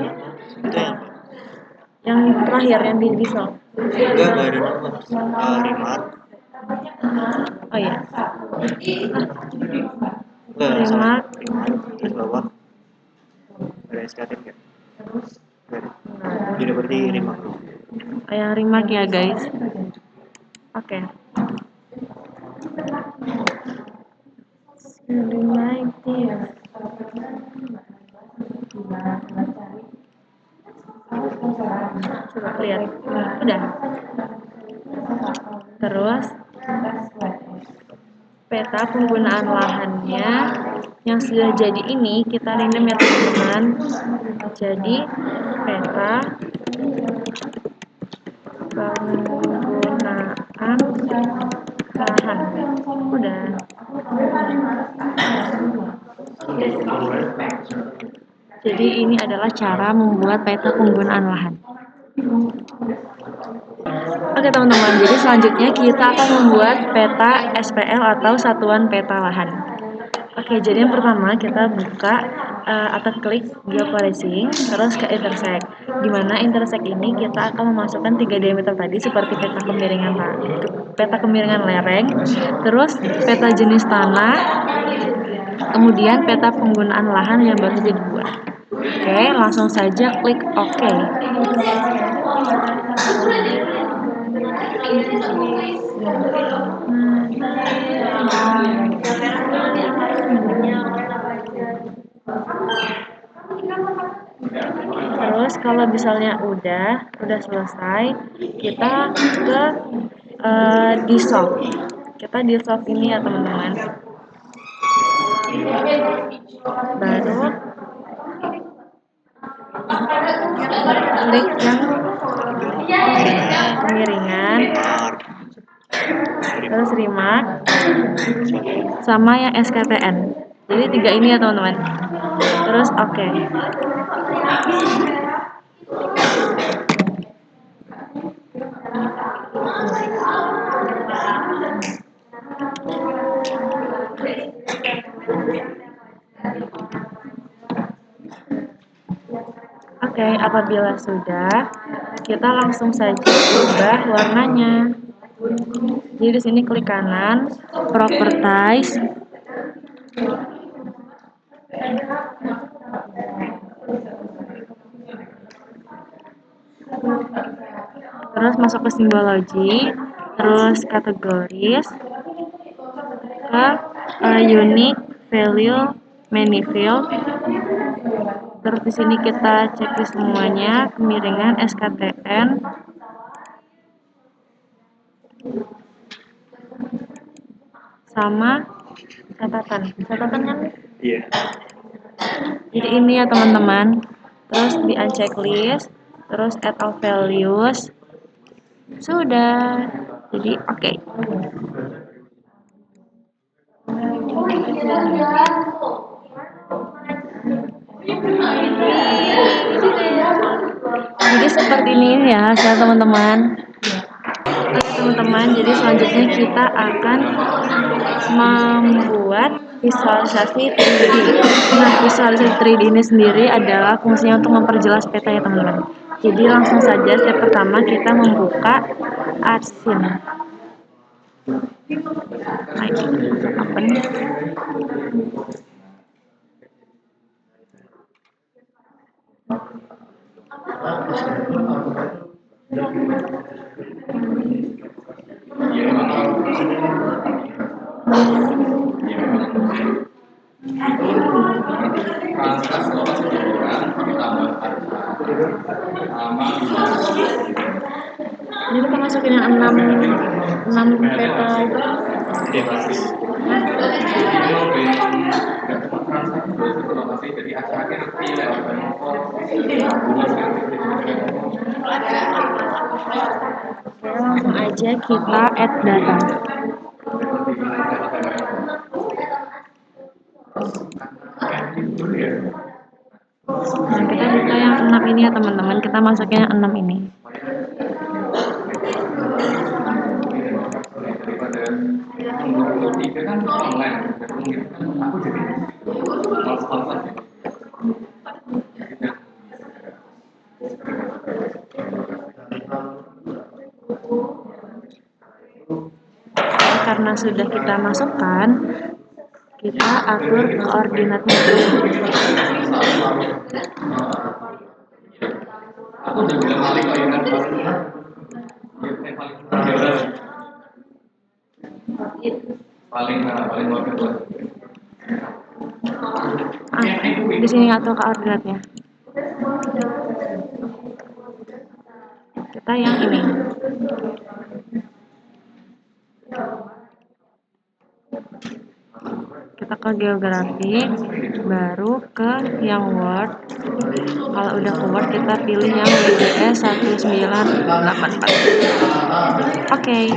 [SPEAKER 3] Yang terakhir yang di dissolve.
[SPEAKER 5] Enggak ada nama. Remark.
[SPEAKER 3] Oh iya.
[SPEAKER 5] Enggak,
[SPEAKER 3] Remark.
[SPEAKER 5] salah. Remark. Terus bawah ada SKT nggak? Nggak ada. Jadi berarti remark.
[SPEAKER 3] Yang remark ya guys. Oke. United. Coba lihat, udah. Terus peta penggunaan lahannya yang sudah jadi ini kita rename ya teman-teman. Jadi peta penggunaan lahan. Udah. Jadi ini adalah cara membuat peta penggunaan lahan. Oke teman-teman, jadi selanjutnya kita akan membuat peta SPL atau satuan peta lahan. Oke, jadi yang pertama kita buka atau klik geopricing, terus ke intersect. Di mana intersect ini kita akan memasukkan 3 diameter tadi seperti peta kemiringan lereng, terus peta jenis tanah, kemudian peta penggunaan lahan yang baru dibuat. Oke, langsung saja klik OK. Terus kalau misalnya udah selesai, kita ke dissolve. Kita dissolve ini ya teman-teman. Baru klik yang kemiringan, terus remark, sama yang SKTN. Jadi 3 ini ya teman-teman. Terus oke. Oke, apabila sudah, kita langsung saja ubah warnanya. Jadi di sini klik kanan, properties, terus masuk ke simbologi, terus kategoris, ke unique value manifold. Terus di sini kita checklist semuanya, kemiringan, SKTN, sama catatan kan?
[SPEAKER 5] Iya.
[SPEAKER 3] Jadi ini ya teman-teman. Terus di unchecklist, terus add all values. Sudah. Jadi oke. Jadi seperti ini ya hasil teman-teman. Oke teman-teman, jadi selanjutnya kita akan membuat visualisasi 3D. Nah, visualisasi 3D ini sendiri adalah fungsinya untuk memperjelas peta ya teman-teman. Jadi langsung saja step pertama kita membuka ArtScene. Nah, ini open. Ini kita masukin yang 6 peta itu. Oke, langsung aja kita add data. Nah, kita buka yang 6 ini ya teman-teman, kita masukin yang 6 ini. Karena sudah kita masukkan, kita atur koordinatnya dulu. Di sini atau koordinatnya. Kita yang ini. Kita ke geografi, baru ke yang Word. Kalau udah ke Word, kita pilih yang WGS 1984. Oke.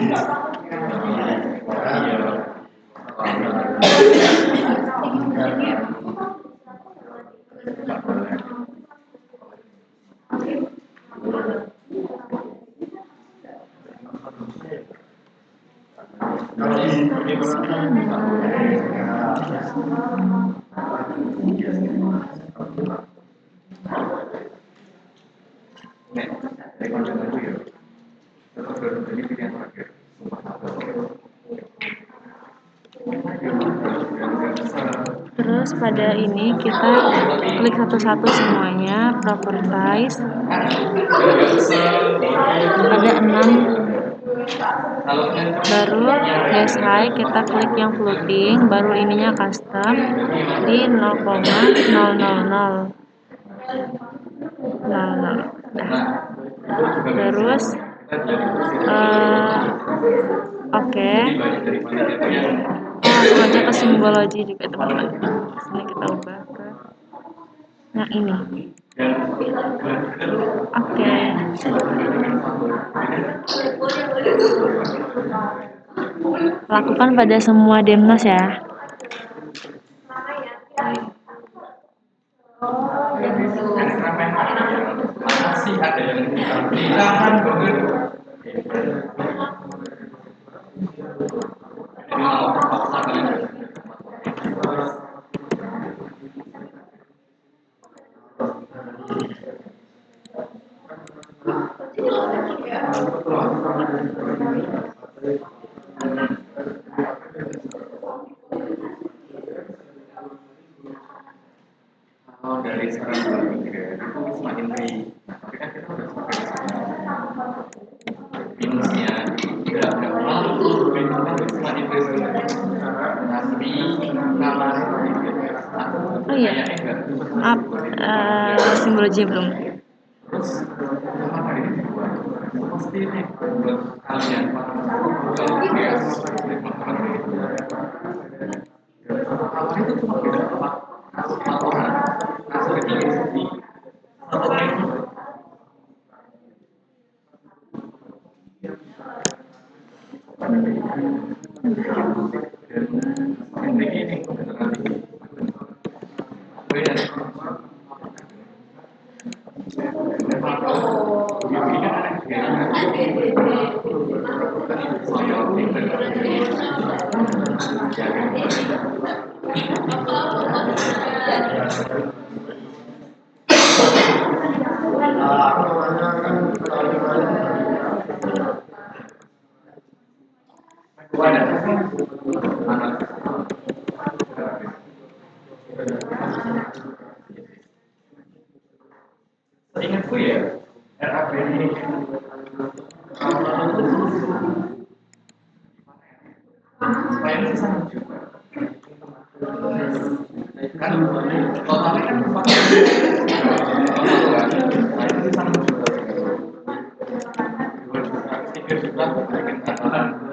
[SPEAKER 3] Terus pada ini kita klik satu-satu semuanya, properties. Ada 6. Baru dash high kita klik yang floating, baru ininya custom di 0,000. Terus oke. Langsung aja ke simbologi juga teman-teman. Sini kita ubah ke yang ini. Oke. Lakukan pada semua Demnos ya.
[SPEAKER 4] Kalau dari sekarang itu semakin tinggi. Tapi kan kita udah sampai di sana. Minusnya tidak semakin tinggi. Tapi kalau
[SPEAKER 3] Oh iya. Maaf, simbologi belum.
[SPEAKER 4] terus sama hari ini juga pasti ini buat kalian kalau kayak awalnya itu cuma beda empat orang kasih di satu menit ini ingatku ya RAB ini supaya ini sama juga kan totalnya kan 4 sama juga 3 juta bikin tambahan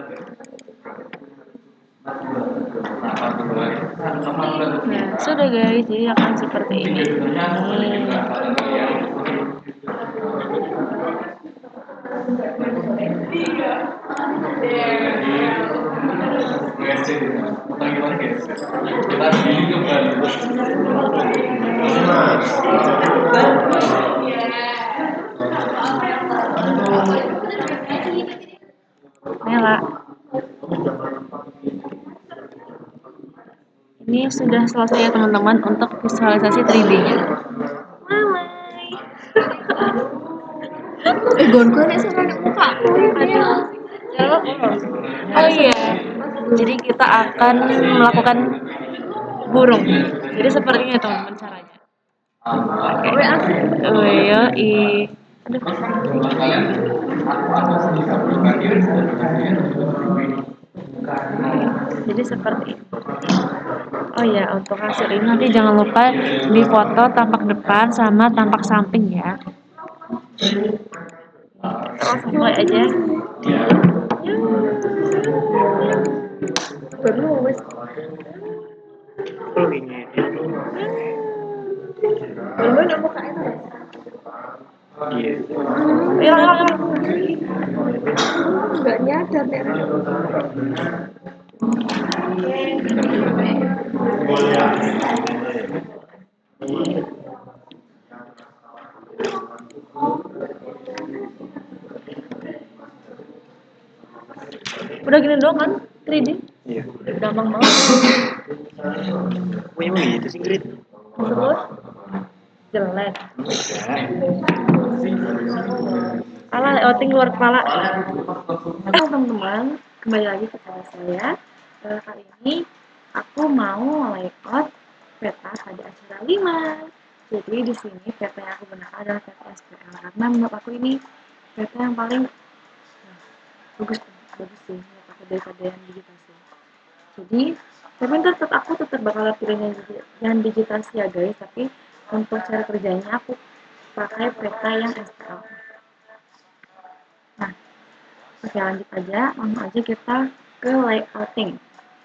[SPEAKER 3] Nah, sudah guys, jadi akan seperti ini. Nela. Ini sudah selesai ya teman-teman untuk visualisasi 3D-nya.
[SPEAKER 1] Gonku nih sama muka aku.
[SPEAKER 3] Oh iya. Jadi kita akan melakukan burung. Jadi seperti ini teman-teman caranya. Oh iya, Jadi seperti ini. Oh ya, untuk hasil ini nanti jangan lupa difoto tampak depan sama tampak samping ya. Kita langsung mulai aja.
[SPEAKER 1] Baru wes.
[SPEAKER 5] Aku lagi ngedit.
[SPEAKER 1] Baru udah buka itu.
[SPEAKER 5] Iya.
[SPEAKER 3] Hilang.
[SPEAKER 1] Nggak nyadar deh.
[SPEAKER 3] Udah gini doang kan? 3D.
[SPEAKER 5] Iya.
[SPEAKER 3] Gampang banget.
[SPEAKER 5] Oh, emang gitu sih, Grit?
[SPEAKER 3] Terus jelek. Alah, outing luar kepala. Halo teman-teman, kembali lagi ke channel saya. Kali ini aku mau layout peta pada acara 5. Jadi di sini peta yang aku gunakan adalah peta SPL karena menurut aku ini peta yang paling bagus sih menurut aku daripada yang digitasi. Jadi tapi tetap aku tetap bakal pilih yang digitasi ya guys, tapi untuk cara kerjanya aku pakai peta yang SPL. Nah, oke lanjut aja, langsung aja kita ke layouting.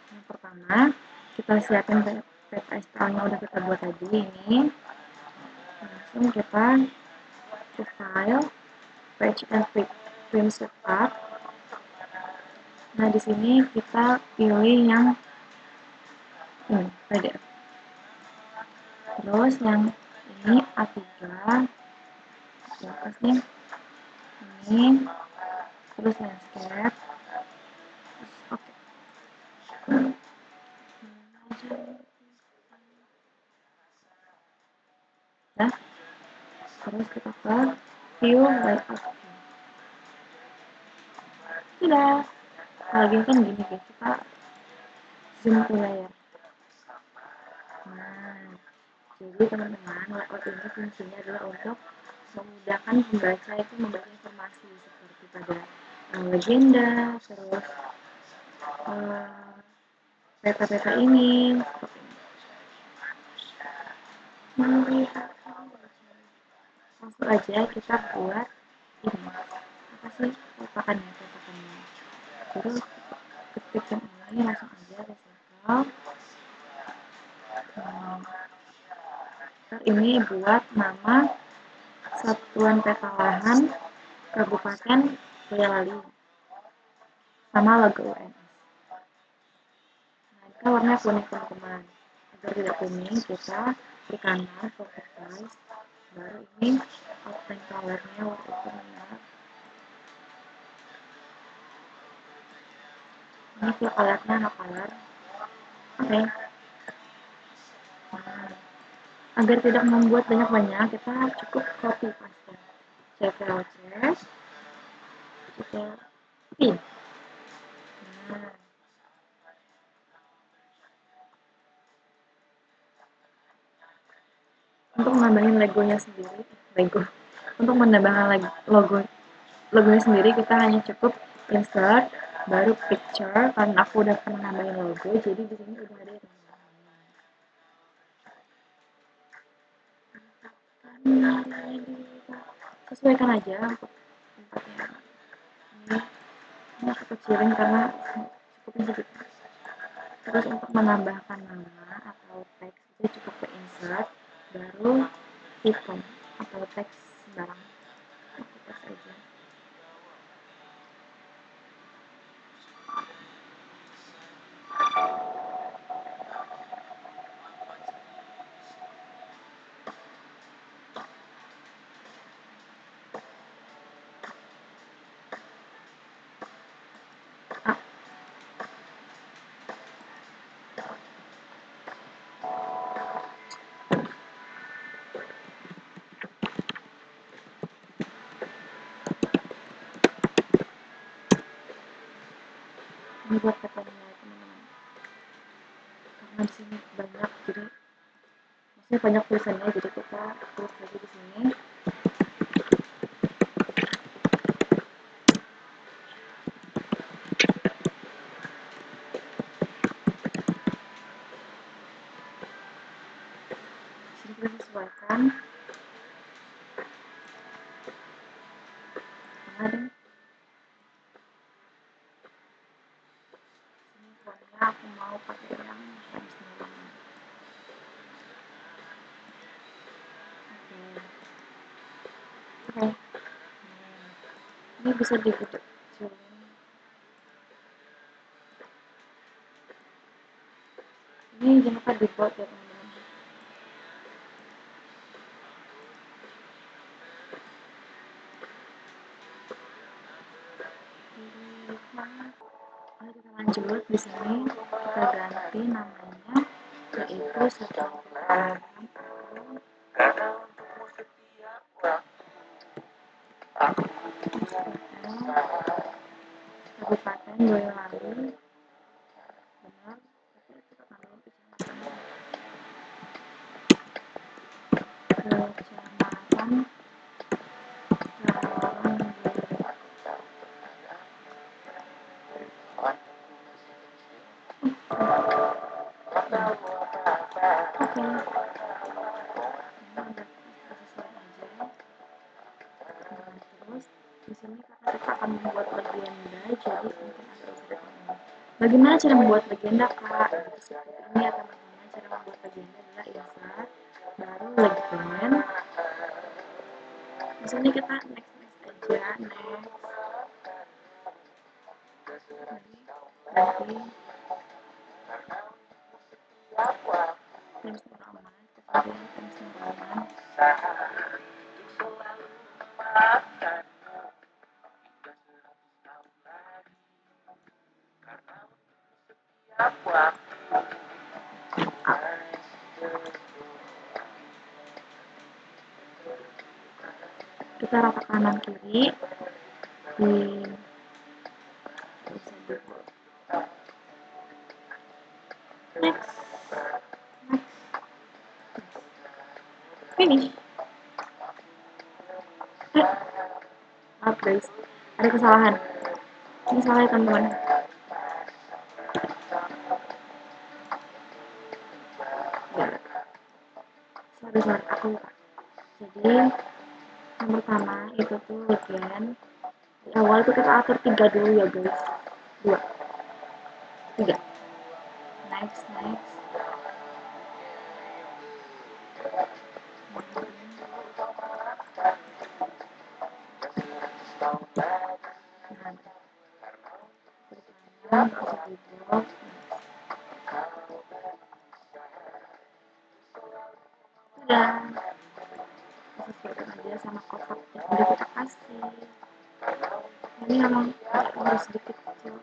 [SPEAKER 3] Yang pertama, kita siapin peta SPL yang udah kita buat tadi ini. Langsung kita ke file, page and print setup. Nah, di sini kita pilih yang ini, PDF. Terus yang ini A3, di atas nih, ini, terus landscape. Oke. Nah, terus kita ke view layout. Sudah. Lagi kan gini guys, kita zoom ke layar. Nah, jadi teman-teman, layout ini fungsinya adalah untuk memudahkan pembaca itu membaca informasi seperti pada legenda, terus peta-peta ini seperti ini. Langsung aja kita buat ini. Apa sih petakannya? Terus ketik yang ini langsung aja recycle. Ini buat nama Satuan Peta Lahan Kabupaten Boyolali sama logo UNS. Nah, kita warnanya kuning teman-teman. Agar tidak kuning, kita klik kanan properties, baru ini outline colornya warna merah. Ini fill colornya no color. Oke. Nah, agar tidak membuat banyak-banyak, kita cukup copy paste. Ctrl+C, Ctrl+V. Nah, untuk menambahin logonya sendiri, untuk menambahkan logonya sendiri kita hanya cukup insert, baru picture, karena aku udah pernah nambahin logo, jadi di sini udah ada tambahan. Sesuaikan aja untuk tempatnya. Ini aku kecilin karena cukup sedikit. Terus untuk menambahkan nama atau teks itu cukup ke insert, baru icon atau teks sembarang. Aku teks aja. Ini buat katanya teman-teman. Karena di sini banyak, jadi maksudnya banyak tulisannya, jadi kita tulis lagi di sini.
[SPEAKER 1] kita sesuaikan. Ada ini fontnya aku mau pakai yang Times New Roman. Oke. Ini bisa dikecilin. Ini jangan lupa di vote ya teman-teman. Lalu kita lanjut di sini kita ganti namanya yaitu setelah Kabupaten Boyolali. Benar, tapi kita tambahin Kecamatan terus di sini kita akan membuat legenda, jadi mungkin agak sedikit ini. Bagaimana cara membuat legenda, Kak? Seperti ini ya teman-teman, cara membuat legenda adalah insert, baru legend. Di sini kita next aja, next. Nanti Times New Roman, kita pilih Times New Roman. Kita rata kanan kiri di next finish. Maaf guys, ada kesalahan. Ini salah ya teman-teman. Sorry, aku lupa. Jadi yang pertama itu tuh legend. Di awal tuh kita atur 3 dulu ya guys. 2, 3. Next. Udah, sesuaikan aja sama kotak yang udah kita kasih. Ini memang harus sedikit kecil.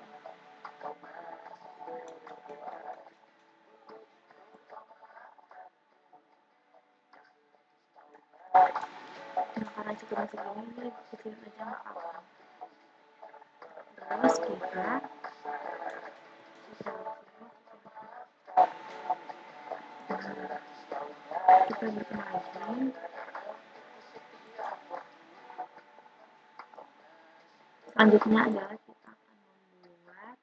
[SPEAKER 1] Nah, karena cukupnya segini, ini kecilin aja nggak apa-apa. Terus kita bikin lagi. Selanjutnya adalah kita akan membuat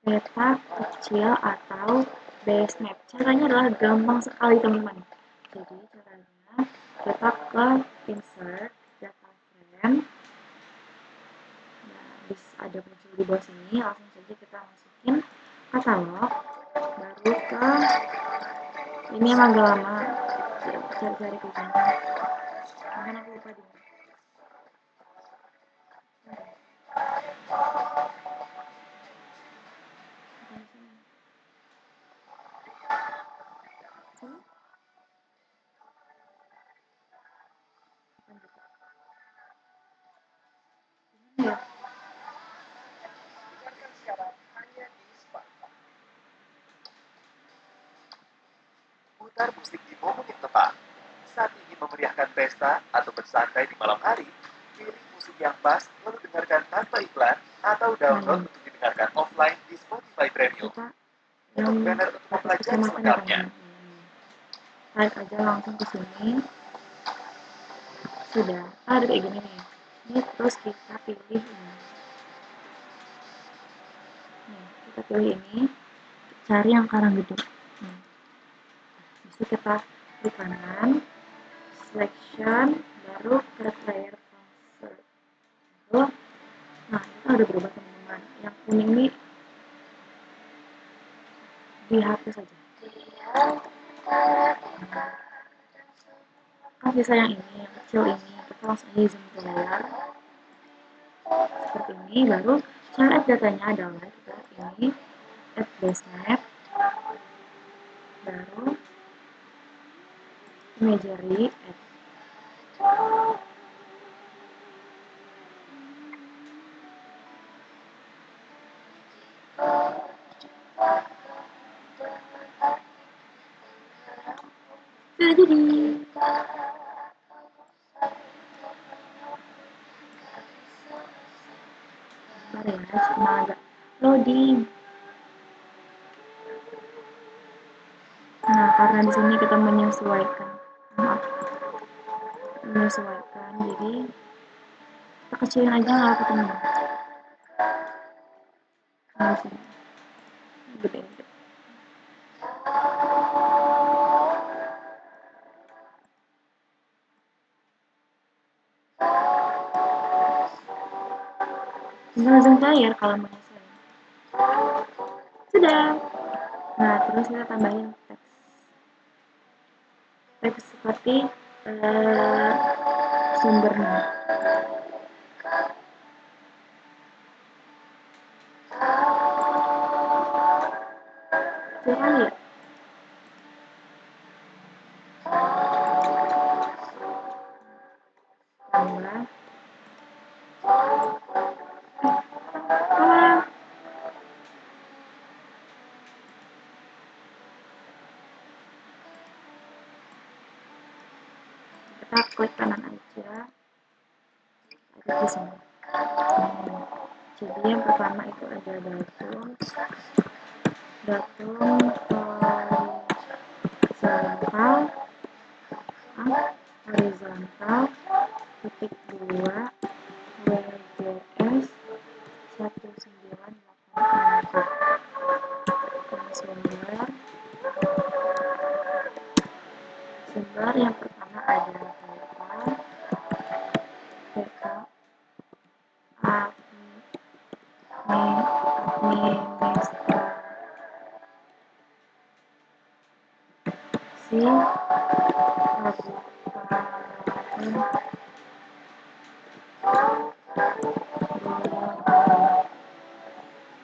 [SPEAKER 1] peta kecil atau base map. Caranya adalah gampang sekali teman-teman. Jadi caranya kita ke insert data frame. Nah, ada muncul di bawah sini, langsung saja kita masukin katalog, baru ke ini yang agak lama cari-cari ke sini. Mungkin aku lupa di ya.
[SPEAKER 6] Putar musik di momen yang tepat. Saat ingin memeriahkan pesta atau bersantai di malam hari, pilih musik yang pas lalu dengarkan tanpa iklan atau download untuk didengarkan offline di Spotify Premium. Untuk banner untuk mempelajari selengkapnya.
[SPEAKER 1] Tarik aja langsung ke sini. Sudah, ada kayak gini nih. Ini terus kita pilih ini. Nih, kita pilih ini. Cari yang karang gede. Bisa kita klik kanan, selection, baru create player concert. Lalu, nah kita udah berubah teman-teman. Yang kuning ini dihapus saja. Kan sisa yang ini, yang kecil ini, kita langsung aja zoom ke layar. Seperti ini, baru cara add datanya adalah kita ini add basemap, baru imagery, add. Sudah jadi. Bentar ya, cuma agak loading. Nah, karena di sini kita menyesuaikan, jadi kita kecilin aja nggak apa teman. Nah, sini, gedein. Tinggal zoom layar kalau menyesuaikan. Sudah. Nah, terus kita tambahin teks. Teks seperti sumbernya. Kecil kali ya? Tambah. Tambah. Kita klik kanan aja. Ada di sini. Jadi yang pertama itu ada datum horizontal titik 2 WGS 1984 sumber yang pertama ada PK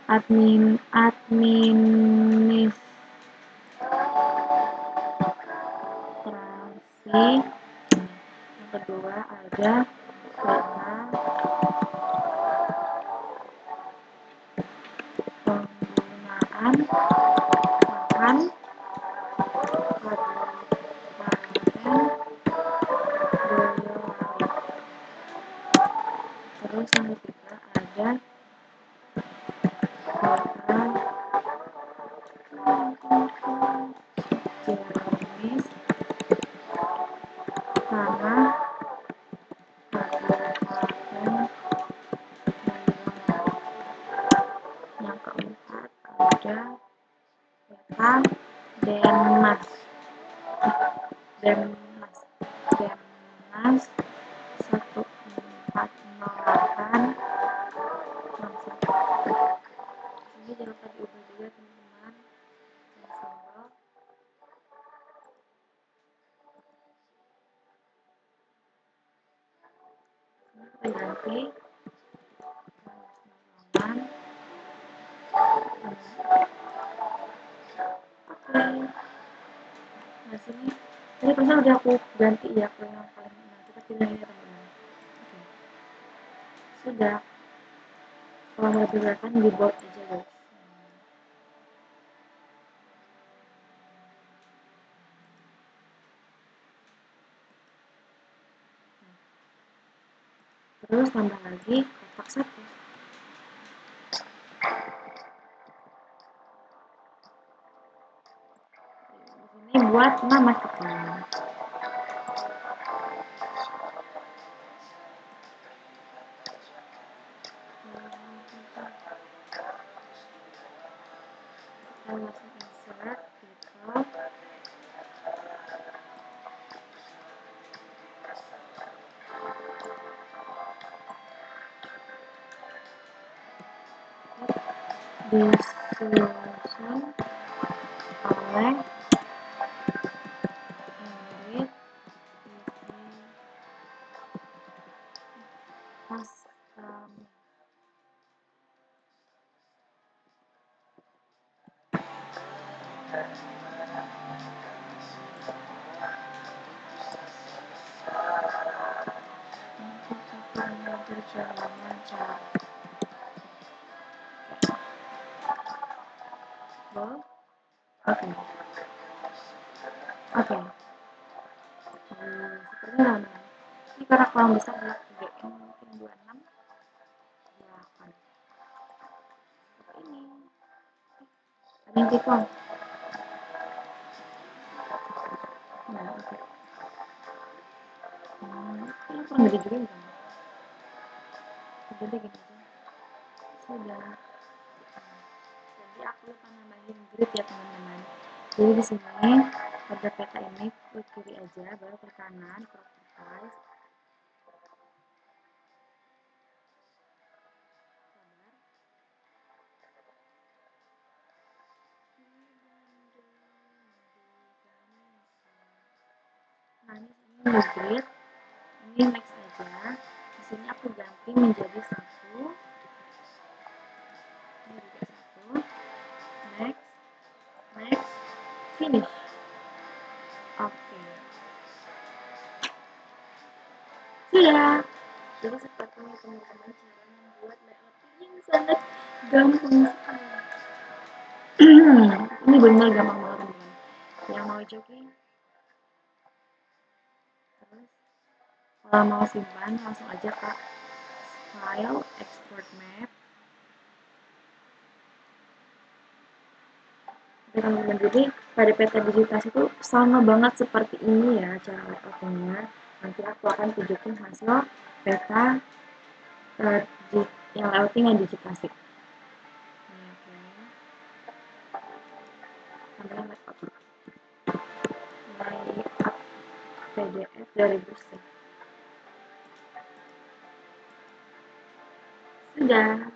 [SPEAKER 1] administrasi yang kedua ada penggunaan lahan terus yang ketiga ada jenis tanah kabupaten. Yang keempat ada peta Denmas Denmas 1408 ini jangan lupa diubah juga teman-teman yang simbol. Kita ganti oke. Nah sini tadi perasaan udah aku ganti ya ke yang paling nah kita pilih ini teman-teman. Oke. Sudah. Kalau mau digunakan di board aja guys. Terus tambah lagi kotak satu. Ini buat nama kita. Kita langsung insert gitu. disusun oleh Ingrid Custom. Berjalan lancar. Oke. Seperti mana? Ini karena kurang besar ya, DM mungkin 26 8. Seperti ini. Ada yang tipe. Nah, oke. Ini kurang gede juga bukan? Gede gini aja. Sudah. Jadi aku lupa nambahin grid ya teman-teman. Jadi di sini pada peta ini klik kiri aja, baru ke kanan, properties. Nah ini grid, ini next aja. Di sini aku ganti menjadi 1. Ini juga 1. Next, finish. Oke. Sudah. Jadi seperti ini teman-teman cara membuat layout yang sangat gampang sekali. Ini benar gampang banget teman-teman. Yang mau cobain, terus kalau mau simpan langsung aja ke file export map. Teman-teman, jadi pada peta digitasi itu sama banget seperti ini ya cara layoutingnya. Nanti aku akan tunjukin hasil peta yang layouting yang digitasi. Layout PDF dari Busik. Sudah.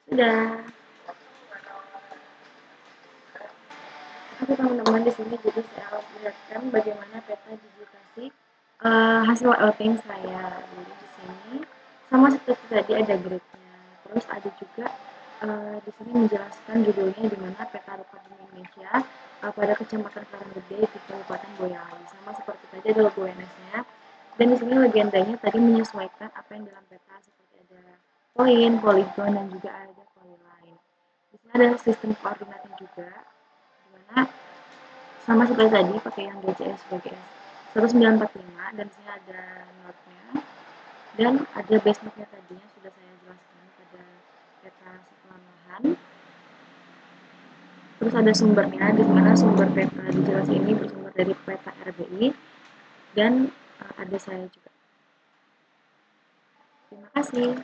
[SPEAKER 1] Sudah. Oke teman-teman, di sini jadi saya lihatkan bagaimana peta digitasi hasil layouting saya. Jadi di sini sama seperti tadi ada gridnya. Terus ada juga di sini menjelaskan judulnya di mana peta rupa di Indonesia pada Kecamatan Karanggede di Kabupaten Boyolali. Sama seperti tadi ada logo WNS-nya. Dan di sini legendanya tadi menyesuaikan apa yang dalam peta seperti ada poin, poligon, dan juga ada polyline. Di sini ada sistem koordinatnya juga, dimana sama seperti tadi pakai yang DCS sebagai 1945, dan di sini ada notnya dan ada base mapnya tadi yang sudah saya jelaskan pada peta setelah lahan. Terus ada sumbernya, di mana sumber peta dijelas ini bersumber dari peta RBI, dan ada saya juga. Terima kasih.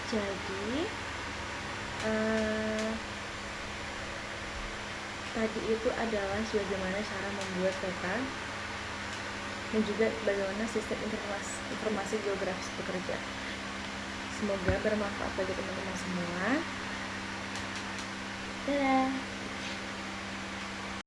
[SPEAKER 1] Jadi tadi itu adalah bagaimana cara membuat peta dan juga bagaimana sistem informasi geografis bekerja. Semoga bermanfaat bagi teman-teman semua. Dadah.